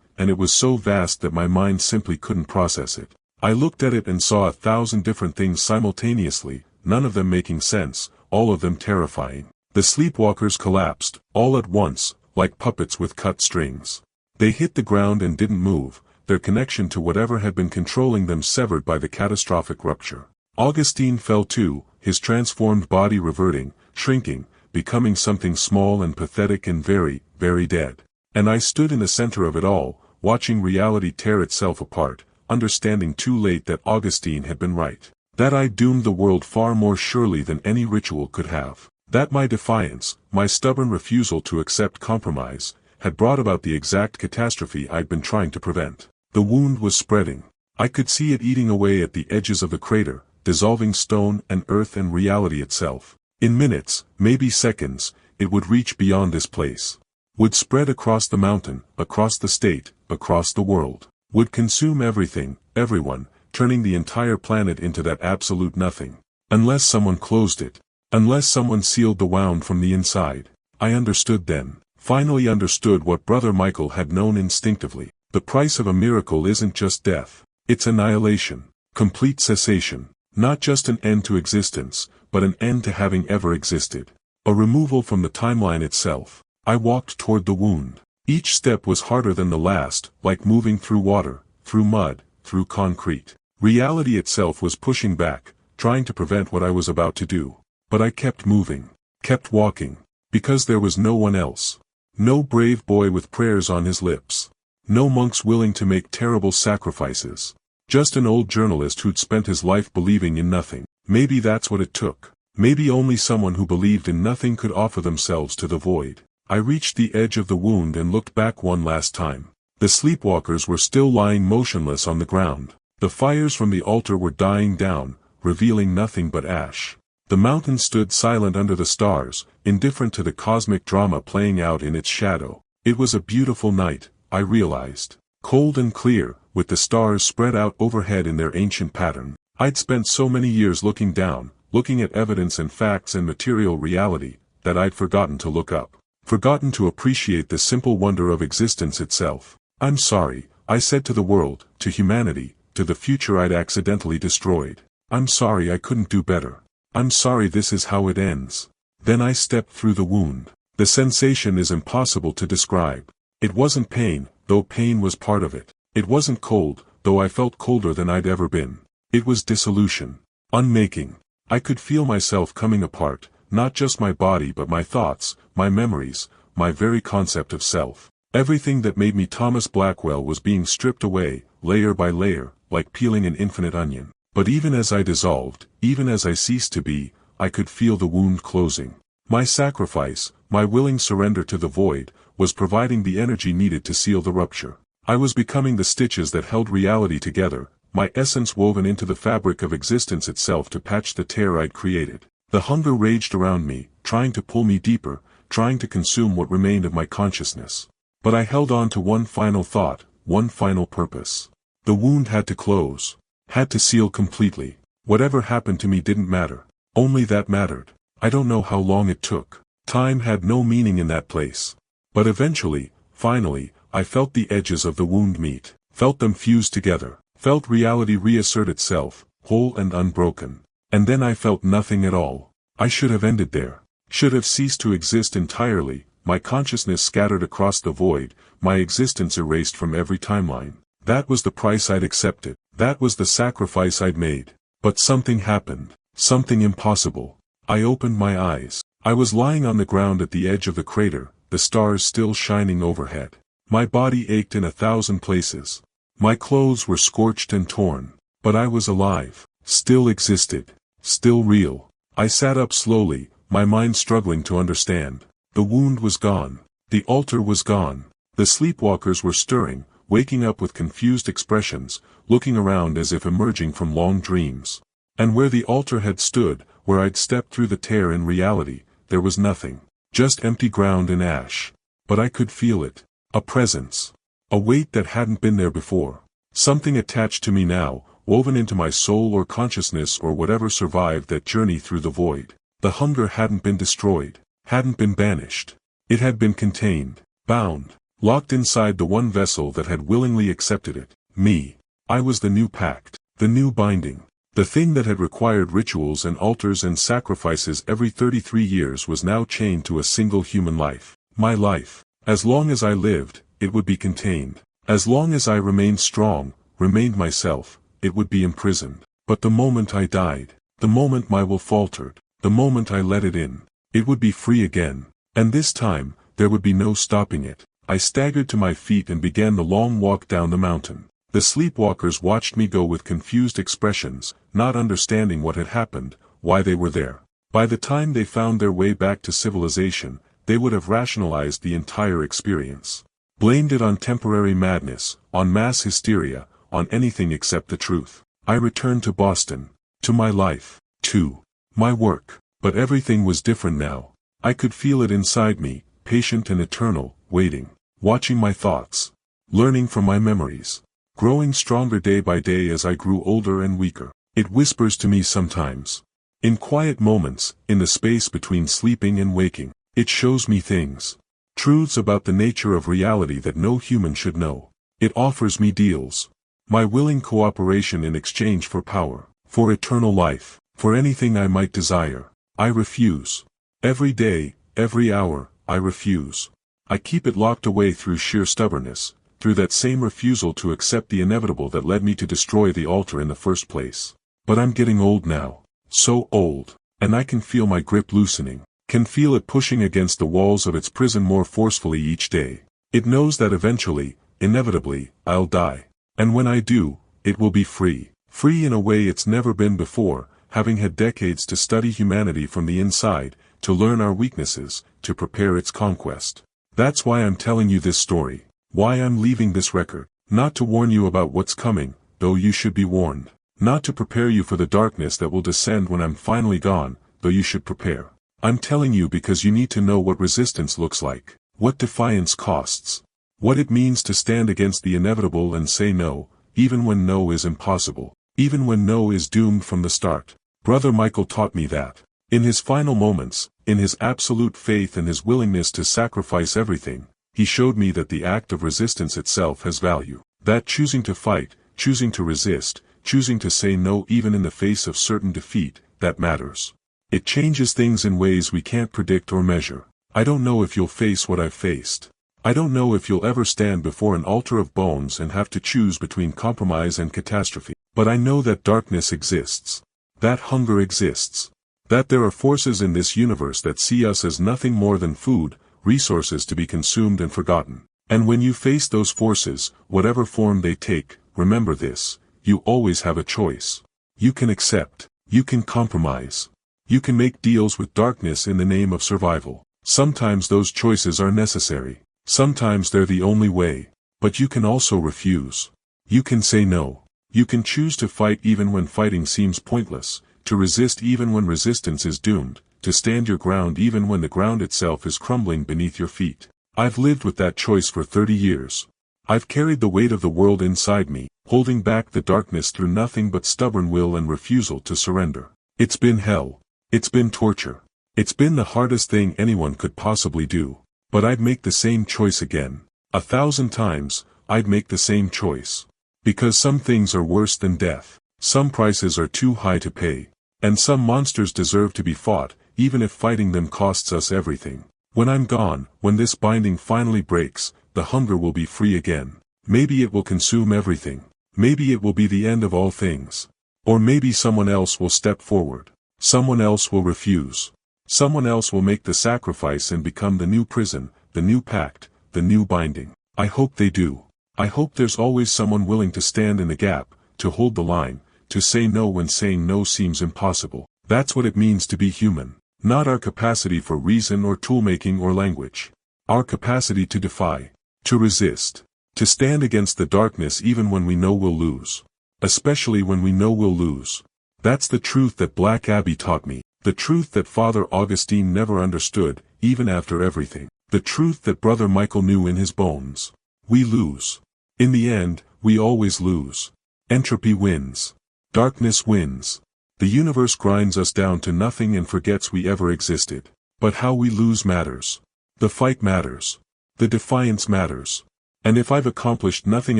and it was so vast that my mind simply couldn't process it. I looked at it and saw 1,000 different things simultaneously, none of them making sense, all of them terrifying. The sleepwalkers collapsed, all at once, like puppets with cut strings. They hit the ground and didn't move, their connection to whatever had been controlling them severed by the catastrophic rupture. Augustine fell too, his transformed body reverting, shrinking, becoming something small and pathetic and very, very dead. And I stood in the center of it all, watching reality tear itself apart, understanding too late that Augustine had been right. That I doomed the world far more surely than any ritual could have. That my defiance, my stubborn refusal to accept compromise, had brought about the exact catastrophe I'd been trying to prevent. The wound was spreading. I could see it eating away at the edges of the crater, dissolving stone and earth and reality itself. In minutes, maybe seconds, it would reach beyond this place. Would spread across the mountain, across the state, across the world. Would consume everything, everyone, turning the entire planet into that absolute nothing. Unless someone closed it. Unless someone sealed the wound from the inside. I understood then. Finally understood what Brother Michael had known instinctively. The price of a miracle isn't just death. It's annihilation. Complete cessation. Not just an end to existence, but an end to having ever existed. A removal from the timeline itself. I walked toward the wound. Each step was harder than the last, like moving through water, through mud, through concrete. Reality itself was pushing back, trying to prevent what I was about to do. But I kept moving, kept walking, because there was no one else. No brave boy with prayers on his lips. No monks willing to make terrible sacrifices. Just an old journalist who'd spent his life believing in nothing. Maybe that's what it took. Maybe only someone who believed in nothing could offer themselves to the void. I reached the edge of the wound and looked back one last time. The sleepwalkers were still lying motionless on the ground. The fires from the altar were dying down, revealing nothing but ash. The mountain stood silent under the stars, indifferent to the cosmic drama playing out in its shadow. It was a beautiful night, I realized. Cold and clear, with the stars spread out overhead in their ancient pattern. I'd spent so many years looking down, looking at evidence and facts and material reality, that I'd forgotten to look up. Forgotten to appreciate the simple wonder of existence itself. I'm sorry, I said to the world, to humanity, to the future I'd accidentally destroyed. I'm sorry I couldn't do better. I'm sorry this is how it ends. Then I stepped through the wound. The sensation is impossible to describe. It wasn't pain, though pain was part of it. It wasn't cold, though I felt colder than I'd ever been. It was dissolution. Unmaking. I could feel myself coming apart, not just my body but my thoughts, my memories, my very concept of self. Everything that made me Thomas Blackwell was being stripped away, layer by layer, like peeling an infinite onion. But even as I dissolved, even as I ceased to be, I could feel the wound closing. My sacrifice, my willing surrender to the void, was providing the energy needed to seal the rupture. I was becoming the stitches that held reality together, my essence woven into the fabric of existence itself to patch the tear I'd created. The hunger raged around me, trying to pull me deeper, trying to consume what remained of my consciousness. But I held on to one final thought, one final purpose. The wound had to close. Had to seal completely. Whatever happened to me didn't matter. Only that mattered. I don't know how long it took. Time had no meaning in that place. But eventually, finally, I felt the edges of the wound meet. Felt them fuse together. Felt reality reassert itself, whole and unbroken. And then I felt nothing at all. I should have ended there. Should have ceased to exist entirely, my consciousness scattered across the void, my existence erased from every timeline. That was the price I'd accepted. That was the sacrifice I'd made. But something happened. Something impossible. I opened my eyes. I was lying on the ground at the edge of the crater, the stars still shining overhead. My body ached in 1,000 places. My clothes were scorched and torn. But I was alive. Still existed. Still real. I sat up slowly, my mind struggling to understand. The wound was gone. The altar was gone. The sleepwalkers were stirring, waking up with confused expressions, looking around as if emerging from long dreams. And where the altar had stood, where I'd stepped through the tear in reality, there was nothing. Just empty ground and ash. But I could feel it. A presence. A weight that hadn't been there before. Something attached to me now, woven into my soul or consciousness or whatever survived that journey through the void. The hunger hadn't been destroyed. hadn't been banished. It had been contained, bound, locked inside the one vessel that had willingly accepted it, me. I was the new pact, the new binding. The thing that had required rituals and altars and sacrifices every 33 years was now chained to a single human life. My life. As long as I lived, it would be contained. As long as I remained strong, remained myself, it would be imprisoned. But the moment I died, the moment my will faltered, the moment I let it in, it would be free again. And this time, there would be no stopping it. I staggered to my feet and began the long walk down the mountain. The sleepwalkers watched me go with confused expressions, not understanding what had happened, why they were there. By the time they found their way back to civilization, they would have rationalized the entire experience. Blamed it on temporary madness, on mass hysteria, on anything except the truth. I returned to Boston, to my life, to my work. But everything was different now. I could feel it inside me, patient and eternal, waiting, watching my thoughts, learning from my memories, growing stronger day by day as I grew older and weaker. It whispers to me sometimes. In quiet moments, in the space between sleeping and waking, it shows me things. Truths about the nature of reality that no human should know. It offers me deals. My willing cooperation in exchange for power, for eternal life, for anything I might desire. I refuse. Every day, every hour, I refuse. I keep it locked away through sheer stubbornness, through that same refusal to accept the inevitable that led me to destroy the altar in the first place. But I'm getting old now. So old. And I can feel my grip loosening. Can feel it pushing against the walls of its prison more forcefully each day. It knows that eventually, inevitably, I'll die. And when I do, it will be free. Free in a way it's never been before, having had decades to study humanity from the inside, to learn our weaknesses, to prepare its conquest. That's why I'm telling you this story. Why I'm leaving this record. Not to warn you about what's coming, though you should be warned. Not to prepare you for the darkness that will descend when I'm finally gone, though you should prepare. I'm telling you because you need to know what resistance looks like, what defiance costs, what it means to stand against the inevitable and say no, even when no is impossible, even when no is doomed from the start. Brother Michael taught me that. In his final moments, in his absolute faith and his willingness to sacrifice everything, he showed me that the act of resistance itself has value. That choosing to fight, choosing to resist, choosing to say no even in the face of certain defeat, that matters. It changes things in ways we can't predict or measure. I don't know if you'll face what I've faced. I don't know if you'll ever stand before an altar of bones and have to choose between compromise and catastrophe. But I know that darkness exists. That hunger exists. That there are forces in this universe that see us as nothing more than food, resources to be consumed and forgotten. And when you face those forces, whatever form they take, remember this, you always have a choice. You can accept. You can compromise. You can make deals with darkness in the name of survival. Sometimes those choices are necessary. Sometimes they're the only way. But you can also refuse. You can say no. You can choose to fight even when fighting seems pointless, to resist even when resistance is doomed, to stand your ground even when the ground itself is crumbling beneath your feet. I've lived with that choice for 30 years. I've carried the weight of the world inside me, holding back the darkness through nothing but stubborn will and refusal to surrender. It's been hell. It's been torture. It's been the hardest thing anyone could possibly do. But I'd make the same choice again. 1,000 times, I'd make the same choice. Because some things are worse than death. Some prices are too high to pay. And some monsters deserve to be fought, even if fighting them costs us everything. When I'm gone, when this binding finally breaks, the hunger will be free again. Maybe it will consume everything. Maybe it will be the end of all things. Or maybe someone else will step forward. Someone else will refuse. Someone else will make the sacrifice and become the new prison, the new pact, the new binding. I hope they do. I hope there's always someone willing to stand in the gap, to hold the line, to say no when saying no seems impossible. That's what it means to be human. Not our capacity for reason or tool-making or language. Our capacity to defy, to resist, to stand against the darkness even when we know we'll lose. Especially when we know we'll lose. That's the truth that Black Abbey taught me. The truth that Father Augustine never understood, even after everything. The truth that Brother Michael knew in his bones. We lose. In the end, we always lose. Entropy wins. Darkness wins. The universe grinds us down to nothing and forgets we ever existed. But how we lose matters. The fight matters. The defiance matters. And if I've accomplished nothing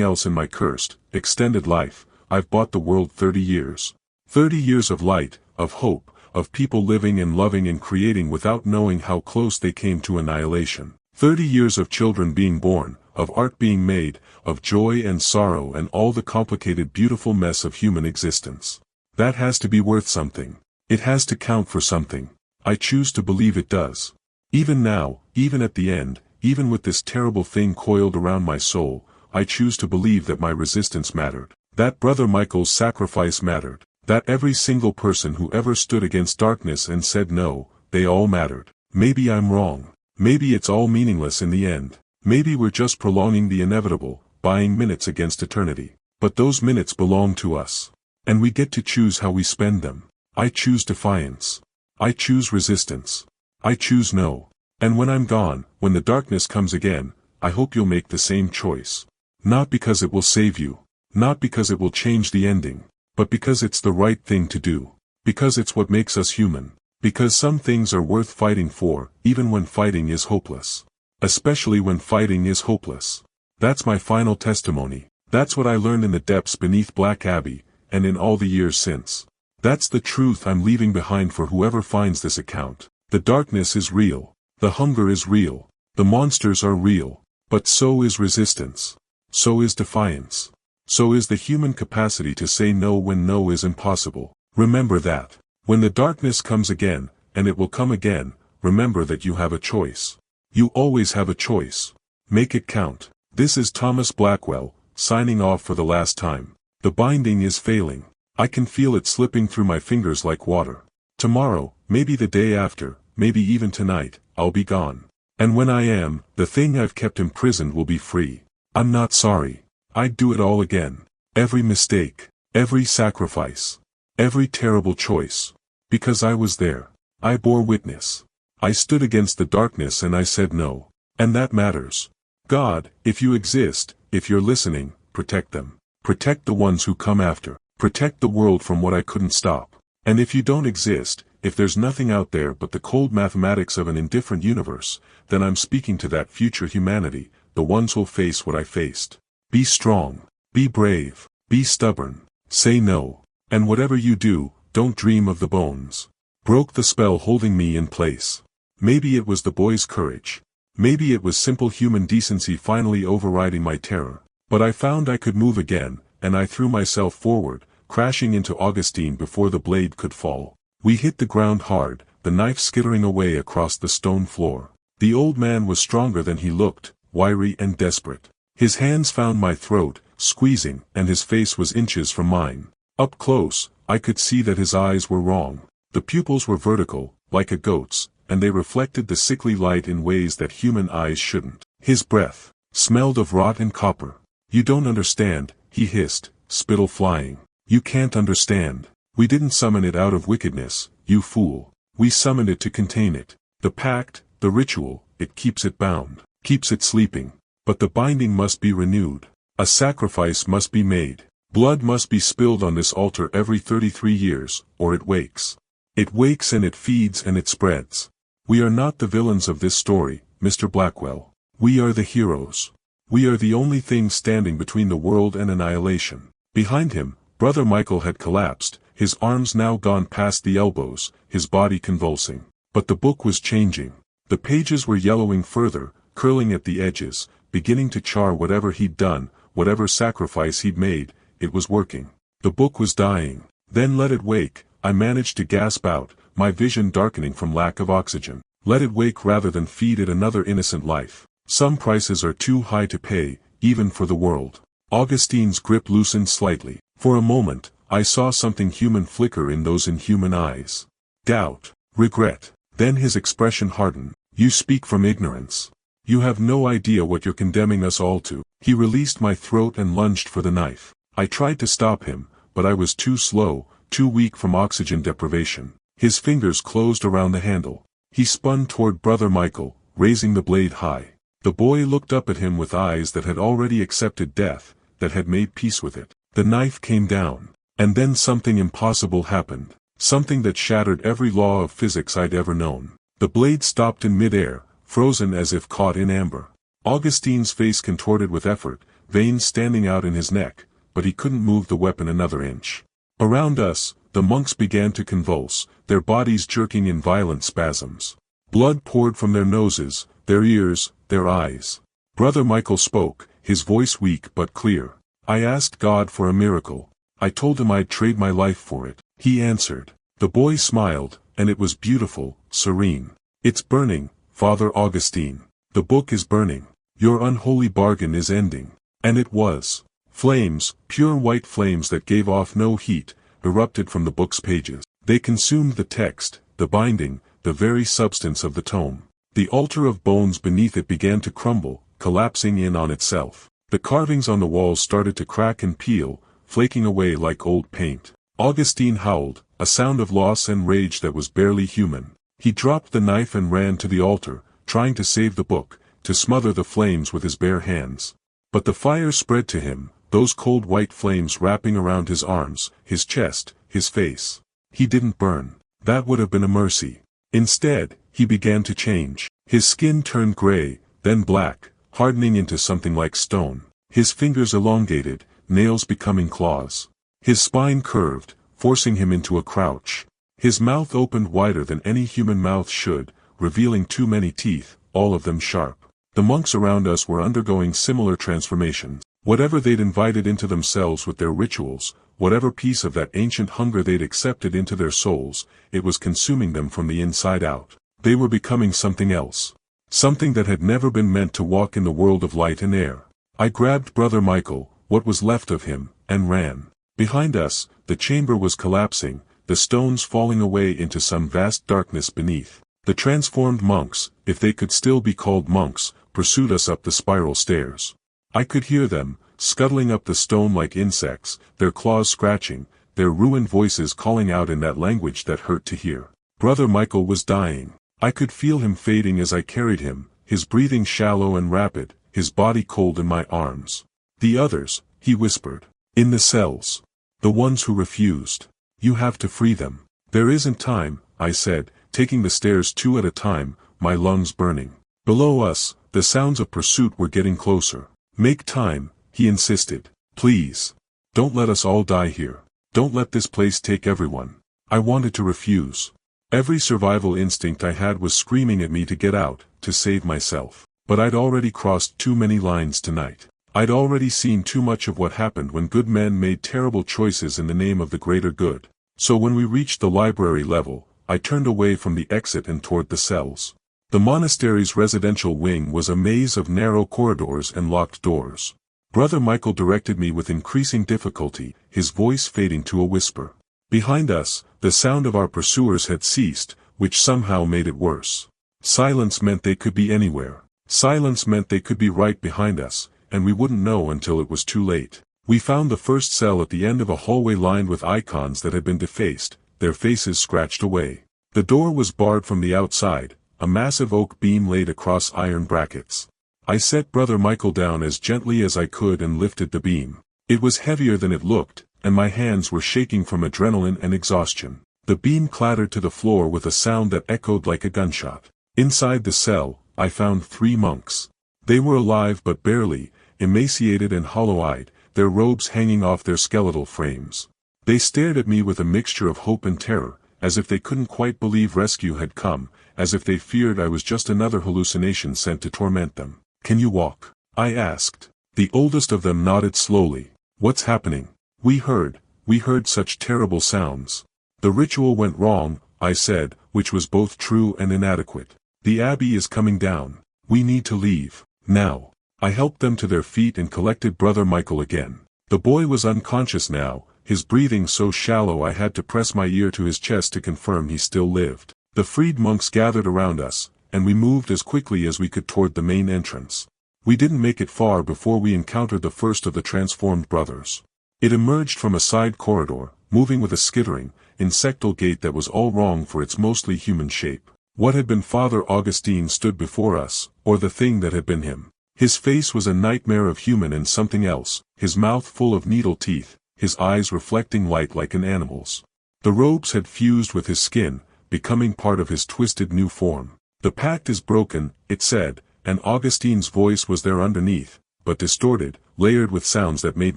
else in my cursed, extended life, I've bought the world 30 years. 30 years of light, of hope, of people living and loving and creating without knowing how close they came to annihilation. 30 years of children being born, of art being made, of joy and sorrow and all the complicated beautiful mess of human existence. That has to be worth something. It has to count for something. I choose to believe it does. Even now, even at the end, even with this terrible thing coiled around my soul, I choose to believe that my resistance mattered. That Brother Michael's sacrifice mattered. That every single person who ever stood against darkness and said no, they all mattered. Maybe I'm wrong. Maybe it's all meaningless in the end. Maybe we're just prolonging the inevitable, buying minutes against eternity. But those minutes belong to us. And we get to choose how we spend them. I choose defiance. I choose resistance. I choose no. And when I'm gone, when the darkness comes again, I hope you'll make the same choice. Not because it will save you. Not because it will change the ending. But because it's the right thing to do. Because it's what makes us human. Because some things are worth fighting for, even when fighting is hopeless. Especially when fighting is hopeless. That's my final testimony. That's what I learned in the depths beneath Black Abbey, and in all the years since. That's the truth I'm leaving behind for whoever finds this account. The darkness is real. The hunger is real. The monsters are real. But so is resistance. So is defiance. So is the human capacity to say no when no is impossible. Remember that. When the darkness comes again, and it will come again, remember that you have a choice. You always have a choice. Make it count. This is Thomas Blackwell, signing off for the last time. The binding is failing. I can feel it slipping through my fingers like water. Tomorrow, maybe the day after, maybe even tonight, I'll be gone. And when I am, the thing I've kept imprisoned will be free. I'm not sorry. I'd do it all again. Every mistake. Every sacrifice. Every terrible choice. Because I was there. I bore witness. I stood against the darkness and I said no. And that matters. God, if you exist, if you're listening, protect them. Protect the ones who come after. Protect the world from what I couldn't stop. And if you don't exist, if there's nothing out there but the cold mathematics of an indifferent universe, then I'm speaking to that future humanity, the ones who'll face what I faced. Be strong. Be brave. Be stubborn. Say no. And whatever you do, don't dream of the bones. Broke the spell holding me in place. Maybe it was the boy's courage. Maybe it was simple human decency finally overriding my terror. But I found I could move again, and I threw myself forward, crashing into Augustine before the blade could fall. We hit the ground hard, the knife skittering away across the stone floor. The old man was stronger than he looked, wiry and desperate. His hands found my throat, squeezing, and his face was inches from mine. Up close, I could see that his eyes were wrong. The pupils were vertical, like a goat's, and they reflected the sickly light in ways that human eyes shouldn't. His breath smelled of rot and copper. You don't understand, he hissed, spittle flying. You can't understand. We didn't summon it out of wickedness, you fool. We summoned it to contain it. The pact, the ritual, it keeps it bound, keeps it sleeping. But the binding must be renewed. A sacrifice must be made. Blood must be spilled on this altar every 33 years, or it wakes. It wakes and it feeds and it spreads. We are not the villains of this story, Mr. Blackwell. We are the heroes. We are the only thing standing between the world and annihilation. Behind him, Brother Michael had collapsed, his arms now gone past the elbows, his body convulsing. But the book was changing. The pages were yellowing further, curling at the edges, beginning to char whatever he'd done, whatever sacrifice he'd made. It was working. The book was dying. Then let it wake, I managed to gasp out, my vision darkening from lack of oxygen. Let it wake rather than feed it another innocent life. Some prices are too high to pay, even for the world. Augustine's grip loosened slightly. For a moment, I saw something human flicker in those inhuman eyes. Doubt. Regret. Then his expression hardened. You speak from ignorance. You have no idea what you're condemning us all to. He released my throat and lunged for the knife. I tried to stop him, but I was too slow, too weak from oxygen deprivation. His fingers closed around the handle. He spun toward Brother Michael, raising the blade high. The boy looked up at him with eyes that had already accepted death, that had made peace with it. The knife came down. And then something impossible happened. Something that shattered every law of physics I'd ever known. The blade stopped in midair, frozen as if caught in amber. Augustine's face contorted with effort, veins standing out in his neck, but he couldn't move the weapon another inch. Around us, the monks began to convulse, their bodies jerking in violent spasms. Blood poured from their noses, their ears, their eyes. Brother Michael spoke, his voice weak but clear. I asked God for a miracle. I told him I'd trade my life for it. He answered. The boy smiled, and it was beautiful, serene. It's burning, Father Augustine. The book is burning. Your unholy bargain is ending. And it was. Flames, pure white flames that gave off no heat, erupted from the book's pages. They consumed the text, the binding, the very substance of the tome. The altar of bones beneath it began to crumble, collapsing in on itself. The carvings on the walls started to crack and peel, flaking away like old paint. Augustine howled, a sound of loss and rage that was barely human. He dropped the knife and ran to the altar, trying to save the book, to smother the flames with his bare hands. But the fire spread to him, those cold white flames wrapping around his arms, his chest, his face. He didn't burn. That would have been a mercy. Instead, he began to change. His skin turned gray, then black, hardening into something like stone. His fingers elongated, nails becoming claws. His spine curved, forcing him into a crouch. His mouth opened wider than any human mouth should, revealing too many teeth, all of them sharp. The monks around us were undergoing similar transformations. Whatever they'd invited into themselves with their rituals, whatever piece of that ancient hunger they'd accepted into their souls, it was consuming them from the inside out. They were becoming something else. Something that had never been meant to walk in the world of light and air. I grabbed Brother Michael, what was left of him, and ran. Behind us, the chamber was collapsing, the stones falling away into some vast darkness beneath. The transformed monks, if they could still be called monks, pursued us up the spiral stairs. I could hear them, scuttling up the stone like insects, their claws scratching, their ruined voices calling out in that language that hurt to hear. Brother Michael was dying. I could feel him fading as I carried him, his breathing shallow and rapid, his body cold in my arms. The others, he whispered. In the cells. The ones who refused. You have to free them. There isn't time, I said, taking the stairs two at a time, my lungs burning. Below us, the sounds of pursuit were getting closer. Make time, he insisted. Please. Don't let us all die here. Don't let this place take everyone. I wanted to refuse. Every survival instinct I had was screaming at me to get out, to save myself. But I'd already crossed too many lines tonight. I'd already seen too much of what happened when good men made terrible choices in the name of the greater good. So when we reached the library level, I turned away from the exit and toward the cells. The monastery's residential wing was a maze of narrow corridors and locked doors. Brother Michael directed me with increasing difficulty, his voice fading to a whisper. Behind us, the sound of our pursuers had ceased, which somehow made it worse. Silence meant they could be anywhere. Silence meant they could be right behind us, and we wouldn't know until it was too late. We found the first cell at the end of a hallway lined with icons that had been defaced, their faces scratched away. The door was barred from the outside, a massive oak beam laid across iron brackets. I set Brother Michael down as gently as I could and lifted the beam. It was heavier than it looked, and my hands were shaking from adrenaline and exhaustion. The beam clattered to the floor with a sound that echoed like a gunshot. Inside the cell, I found 3 monks. They were alive but barely, emaciated and hollow-eyed, their robes hanging off their skeletal frames. They stared at me with a mixture of hope and terror, as if they couldn't quite believe rescue had come, as if they feared I was just another hallucination sent to torment them. Can you walk? I asked. The oldest of them nodded slowly. What's happening? We heard such terrible sounds. The ritual went wrong, I said, which was both true and inadequate. The Abbey is coming down. We need to leave. Now. I helped them to their feet and collected Brother Michael again. The boy was unconscious now, his breathing so shallow I had to press my ear to his chest to confirm he still lived. The freed monks gathered around us, and we moved as quickly as we could toward the main entrance. We didn't make it far before we encountered the first of the transformed brothers. It emerged from a side corridor, moving with a skittering, insectal gait that was all wrong for its mostly human shape. What had been Father Augustine stood before us, or the thing that had been him. His face was a nightmare of human and something else, his mouth full of needle teeth, his eyes reflecting light like an animal's. The robes had fused with his skin, becoming part of his twisted new form. "The pact is broken," it said, and Augustine's voice was there underneath, but distorted, layered with sounds that made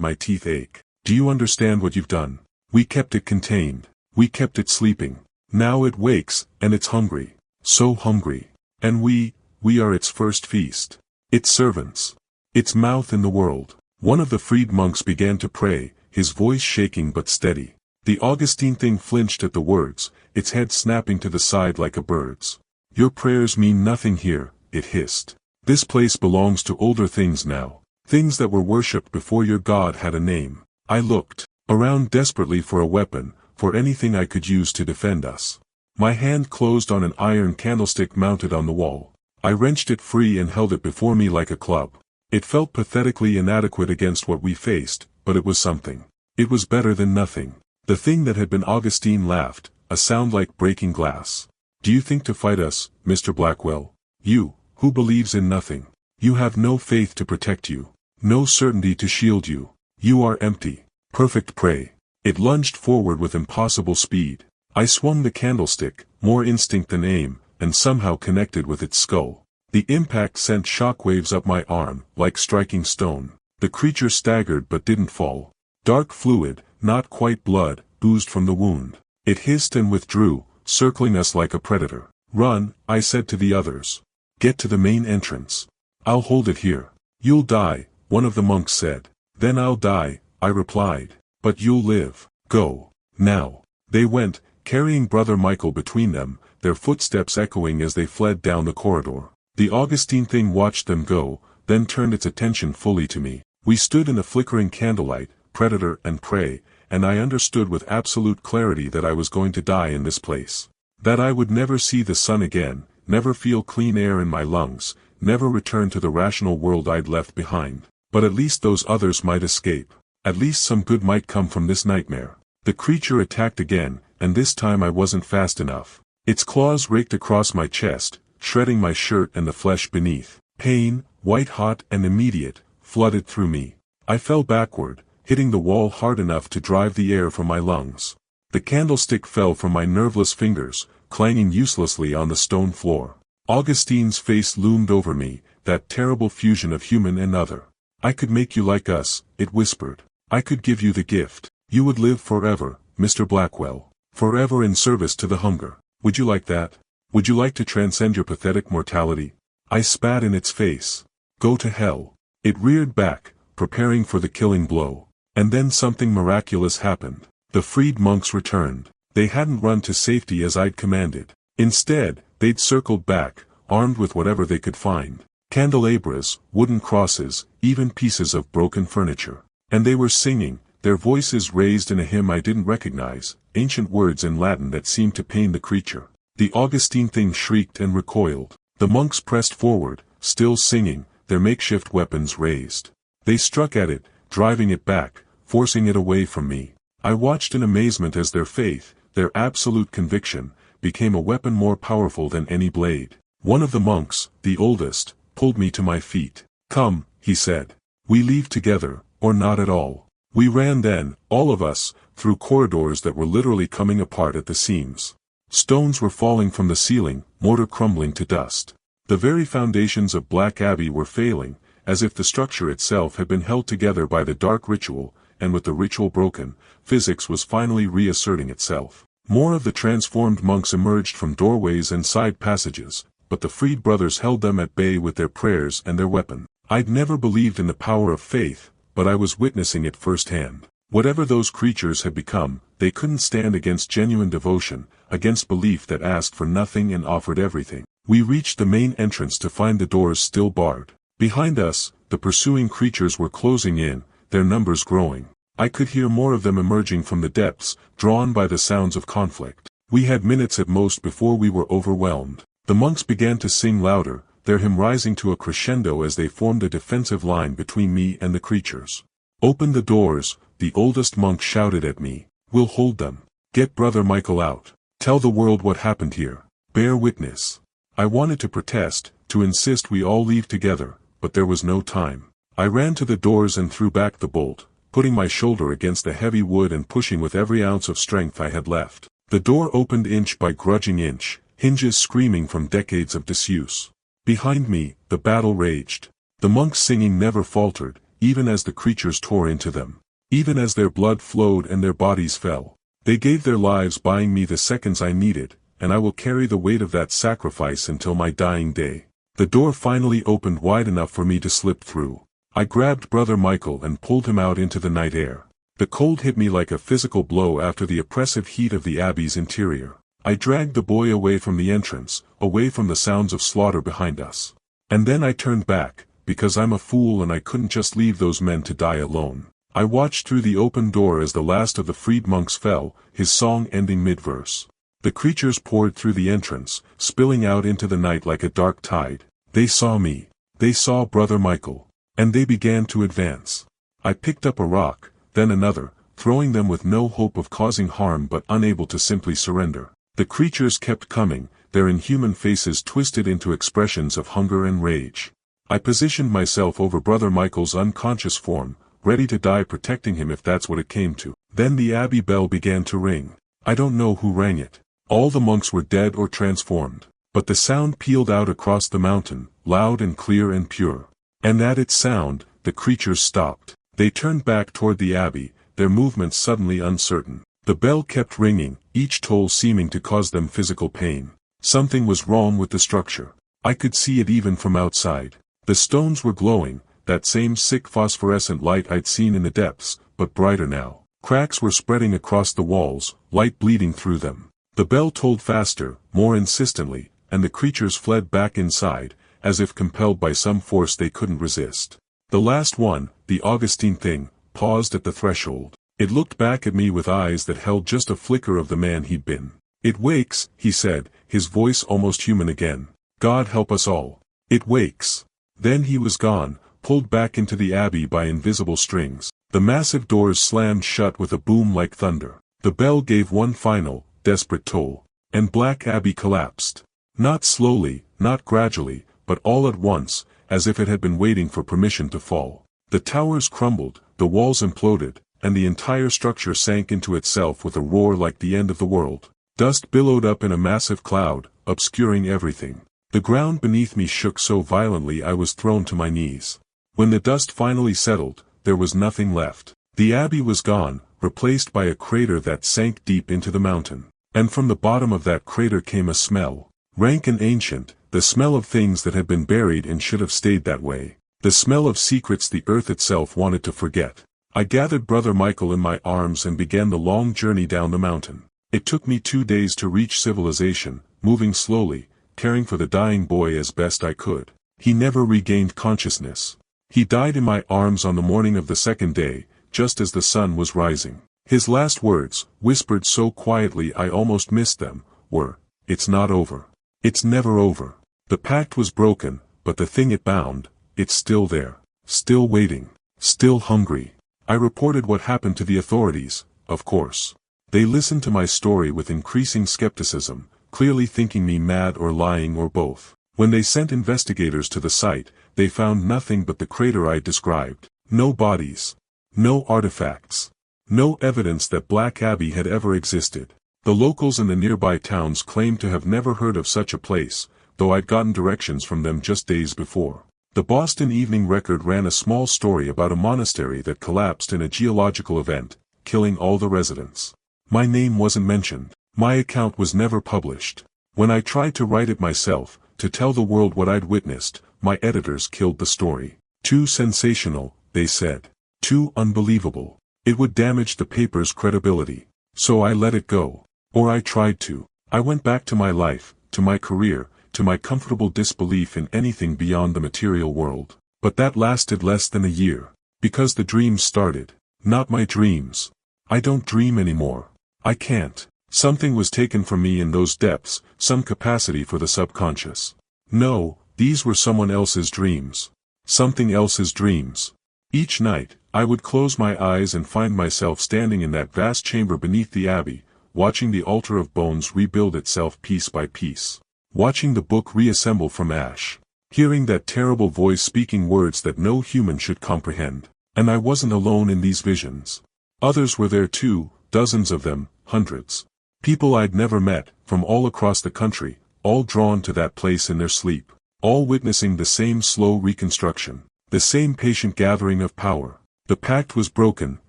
my teeth ache. "Do you understand what you've done? We kept it contained. We kept it sleeping. Now it wakes, and it's hungry. So hungry. And we are its first feast. Its servants. Its mouth in the world." One of the freed monks began to pray, his voice shaking but steady. The Augustine thing flinched at the words, its head snapping to the side like a bird's. "Your prayers mean nothing here," it hissed. "This place belongs to older things now. Things that were worshipped before your God had a name." I looked around desperately for a weapon, for anything I could use to defend us. My hand closed on an iron candlestick mounted on the wall. I wrenched it free and held it before me like a club. It felt pathetically inadequate against what we faced, but it was something. It was better than nothing. The thing that had been Augustine laughed, a sound like breaking glass. "Do you think to fight us, Mr. Blackwell? You, who believes in nothing. You have no faith to protect you. No certainty to shield you. You are empty. Perfect prey." It lunged forward with impossible speed. I swung the candlestick, more instinct than aim, and somehow connected with its skull. The impact sent shockwaves up my arm, like striking stone. The creature staggered but didn't fall. Dark fluid, not quite blood, oozed from the wound. It hissed and withdrew, circling us like a predator. "Run," I said to the others. "Get to the main entrance. I'll hold it here." "You'll die," one of the monks said. "Then I'll die," I replied. "But you'll live. Go. Now." They went, carrying Brother Michael between them, their footsteps echoing as they fled down the corridor. The Augustine thing watched them go, then turned its attention fully to me. We stood in the flickering candlelight, predator and prey, and I understood with absolute clarity that I was going to die in this place. That I would never see the sun again, never feel clean air in my lungs, never return to the rational world I'd left behind. But at least those others might escape. At least some good might come from this nightmare. The creature attacked again, and this time I wasn't fast enough. Its claws raked across my chest, shredding my shirt and the flesh beneath. Pain, white-hot and immediate, flooded through me. I fell backward, hitting the wall hard enough to drive the air from my lungs. The candlestick fell from my nerveless fingers, clanging uselessly on the stone floor. Augustine's face loomed over me, that terrible fusion of human and other. "I could make you like us," it whispered. "I could give you the gift. You would live forever, Mr. Blackwell. Forever in service to the hunger. Would you like that? Would you like to transcend your pathetic mortality?" I spat in its face. "Go to hell." It reared back, preparing for the killing blow. And then something miraculous happened. The freed monks returned. They hadn't run to safety as I'd commanded. Instead, they'd circled back, armed with whatever they could find. Candelabras, wooden crosses, even pieces of broken furniture. And they were singing, their voices raised in a hymn I didn't recognize, ancient words in Latin that seemed to pain the creature. The Augustine thing shrieked and recoiled. The monks pressed forward, still singing, their makeshift weapons raised. They struck at it, driving it back, forcing it away from me. I watched in amazement as their faith, their absolute conviction, became a weapon more powerful than any blade. One of the monks, the oldest, pulled me to my feet. "Come," he said. "We leave together, or not at all." We ran then, all of us, through corridors that were literally coming apart at the seams. Stones were falling from the ceiling, mortar crumbling to dust. The very foundations of Black Abbey were failing, as if the structure itself had been held together by the dark ritual, and with the ritual broken, physics was finally reasserting itself. More of the transformed monks emerged from doorways and side passages, but the freed brothers held them at bay with their prayers and their weapon. I'd never believed in the power of faith, but I was witnessing it firsthand. Whatever those creatures had become, they couldn't stand against genuine devotion, against belief that asked for nothing and offered everything. We reached the main entrance to find the doors still barred. Behind us, the pursuing creatures were closing in, their numbers growing. I could hear more of them emerging from the depths, drawn by the sounds of conflict. We had minutes at most before we were overwhelmed. The monks began to sing louder, their hymn rising to a crescendo as they formed a defensive line between me and the creatures. "Open the doors," the oldest monk shouted at me. "We'll hold them. Get Brother Michael out. Tell the world what happened here. Bear witness." I wanted to protest, to insist we all leave together, but there was no time. I ran to the doors and threw back the bolt, putting my shoulder against the heavy wood and pushing with every ounce of strength I had left. The door opened inch by grudging inch, hinges screaming from decades of disuse. Behind me, the battle raged. The monks' singing never faltered, even as the creatures tore into them. Even as their blood flowed and their bodies fell. They gave their lives buying me the seconds I needed, and I will carry the weight of that sacrifice until my dying day. The door finally opened wide enough for me to slip through. I grabbed Brother Michael and pulled him out into the night air. The cold hit me like a physical blow after the oppressive heat of the Abbey's interior. I dragged the boy away from the entrance, away from the sounds of slaughter behind us. And then I turned back, because I'm a fool and I couldn't just leave those men to die alone. I watched through the open door as the last of the freed monks fell, his song ending mid-verse. The creatures poured through the entrance, spilling out into the night like a dark tide. They saw me. They saw Brother Michael. And they began to advance. I picked up a rock, then another, throwing them with no hope of causing harm but unable to simply surrender. The creatures kept coming, their inhuman faces twisted into expressions of hunger and rage. I positioned myself over Brother Michael's unconscious form, ready to die protecting him if that's what it came to. Then the Abbey bell began to ring. I don't know who rang it. All the monks were dead or transformed. But the sound pealed out across the mountain, loud and clear and pure. And at its sound, the creatures stopped. They turned back toward the Abbey, their movements suddenly uncertain. The bell kept ringing, each toll seeming to cause them physical pain. Something was wrong with the structure. I could see it even from outside. The stones were glowing, that same sick phosphorescent light I'd seen in the depths, but brighter now. Cracks were spreading across the walls, light bleeding through them. The bell tolled faster, more insistently, and the creatures fled back inside, as if compelled by some force they couldn't resist. The last one, the Augustine thing, paused at the threshold. It looked back at me with eyes that held just a flicker of the man he'd been. "It wakes," he said, his voice almost human again. "God help us all. It wakes." Then he was gone, pulled back into the Abbey by invisible strings. The massive doors slammed shut with a boom like thunder. The bell gave one final, desperate toll. And Black Abbey collapsed. Not slowly, not gradually, but all at once, as if it had been waiting for permission to fall. The towers crumbled, the walls imploded, and the entire structure sank into itself with a roar like the end of the world. Dust billowed up in a massive cloud, obscuring everything. The ground beneath me shook so violently I was thrown to my knees. When the dust finally settled, there was nothing left. The Abbey was gone, replaced by a crater that sank deep into the mountain. And from the bottom of that crater came a smell. Rank and ancient, the smell of things that had been buried and should have stayed that way. The smell of secrets the earth itself wanted to forget. I gathered Brother Michael in my arms and began the long journey down the mountain. It took me 2 days to reach civilization, moving slowly, caring for the dying boy as best I could. He never regained consciousness. He died in my arms on the morning of the second day, just as the sun was rising. His last words, whispered so quietly I almost missed them, were, "It's not over. It's never over." The pact was broken, but the thing it bound, it's still there. Still waiting. Still hungry. I reported what happened to the authorities, of course. They listened to my story with increasing skepticism, clearly thinking me mad or lying or both. When they sent investigators to the site, they found nothing but the crater I described. No bodies. No artifacts. No evidence that Black Abbey had ever existed. The locals in the nearby towns claimed to have never heard of such a place, though I'd gotten directions from them just days before. The Boston Evening Record ran a small story about a monastery that collapsed in a geological event, killing all the residents. My name wasn't mentioned. My account was never published. When I tried to write it myself, to tell the world what I'd witnessed, my editors killed the story. Too sensational, they said. Too unbelievable. It would damage the paper's credibility. So I let it go. Or I tried to. I went back to my life, to my career, to my comfortable disbelief in anything beyond the material world. But that lasted less than a year. Because the dreams started. Not my dreams. I don't dream anymore. I can't. Something was taken from me in those depths, some capacity for the subconscious. No, these were someone else's dreams. Something else's dreams. Each night, I would close my eyes and find myself standing in that vast chamber beneath the Abbey, watching the altar of bones rebuild itself piece by piece. Watching the book reassemble from ash. Hearing that terrible voice speaking words that no human should comprehend. And I wasn't alone in these visions. Others were there too, dozens of them, hundreds. People I'd never met, from all across the country, all drawn to that place in their sleep, all witnessing the same slow reconstruction, the same patient gathering of power. The pact was broken,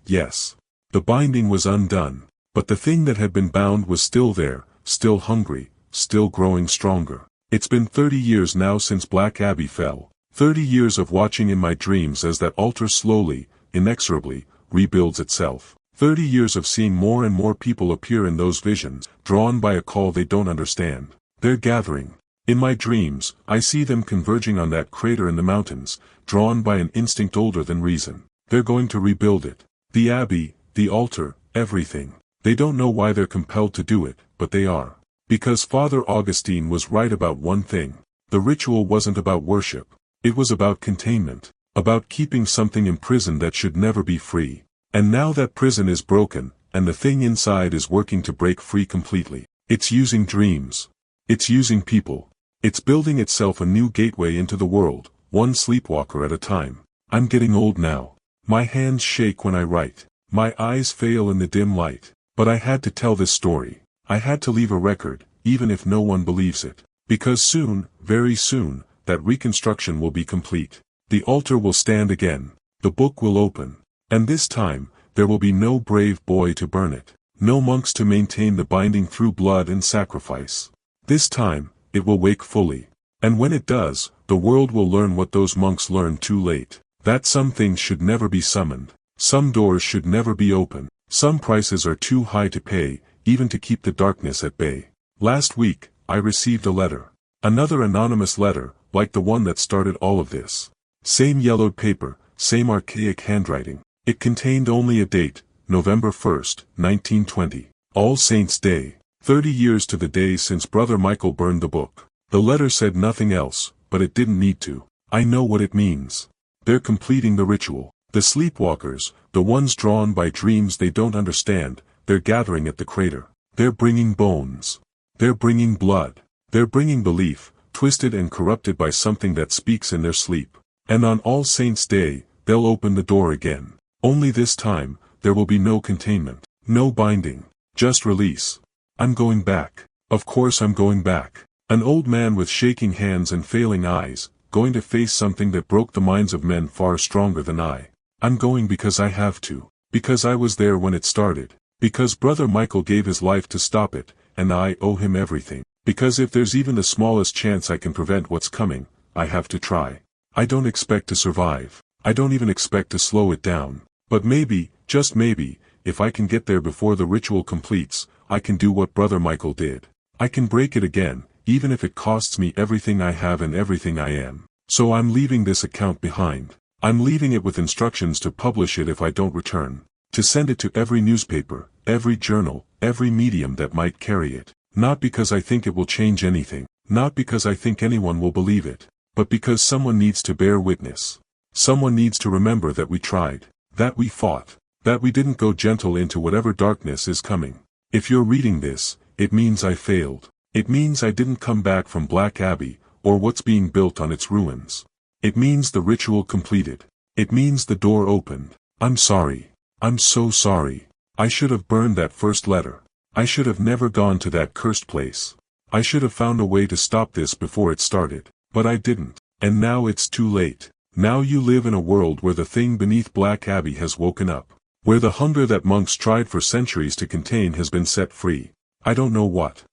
yes. The binding was undone, but the thing that had been bound was still there, still hungry, still growing stronger. It's been 30 years now since Black Abbey fell, 30 years of watching in my dreams as that altar slowly, inexorably, rebuilds itself. 30 years of seeing more and more people appear in those visions, drawn by a call they don't understand. They're gathering. In my dreams, I see them converging on that crater in the mountains, drawn by an instinct older than reason. They're going to rebuild it. The Abbey, the altar, everything. They don't know why they're compelled to do it, but they are. Because Father Augustine was right about one thing. The ritual wasn't about worship. It was about containment. About keeping something imprisoned that should never be free. And now that prison is broken, and the thing inside is working to break free completely. It's using dreams. It's using people. It's building itself a new gateway into the world, one sleepwalker at a time. I'm getting old now. My hands shake when I write. My eyes fail in the dim light. But I had to tell this story. I had to leave a record, even if no one believes it. Because soon, very soon, that reconstruction will be complete. The altar will stand again. The book will open. And this time, there will be no brave boy to burn it. No monks to maintain the binding through blood and sacrifice. This time, it will wake fully. And when it does, the world will learn what those monks learned too late. That some things should never be summoned. Some doors should never be opened. Some prices are too high to pay, even to keep the darkness at bay. Last week, I received a letter. Another anonymous letter, like the one that started all of this. Same yellowed paper, same archaic handwriting. It contained only a date, November 1st, 1920. All Saints' Day. 30 years to the day since Brother Michael burned the book. The letter said nothing else, but it didn't need to. I know what it means. They're completing the ritual. The sleepwalkers, the ones drawn by dreams they don't understand, they're gathering at the crater. They're bringing bones. They're bringing blood. They're bringing belief, twisted and corrupted by something that speaks in their sleep. And on All Saints' Day, they'll open the door again. Only this time, there will be no containment, no binding, just release. I'm going back. Of course I'm going back. An old man with shaking hands and failing eyes, going to face something that broke the minds of men far stronger than I. I'm going because I have to. Because I was there when it started. Because Brother Michael gave his life to stop it, and I owe him everything. Because if there's even the smallest chance I can prevent what's coming, I have to try. I don't expect to survive. I don't even expect to slow it down. But maybe, just maybe, if I can get there before the ritual completes, I can do what Brother Michael did. I can break it again, even if it costs me everything I have and everything I am. So I'm leaving this account behind. I'm leaving it with instructions to publish it if I don't return. To send it to every newspaper, every journal, every medium that might carry it. Not because I think it will change anything. Not because I think anyone will believe it. But because someone needs to bear witness. Someone needs to remember that we tried. That we fought. That we didn't go gentle into whatever darkness is coming. If you're reading this, it means I failed. It means I didn't come back from Black Abbey, or what's being built on its ruins. It means the ritual completed. It means the door opened. I'm sorry. I'm so sorry. I should have burned that first letter. I should have never gone to that cursed place. I should have found a way to stop this before it started. But I didn't. And now it's too late. Now you live in a world where the thing beneath Black Abbey has woken up. Where the hunger that monks tried for centuries to contain has been set free. I don't know what.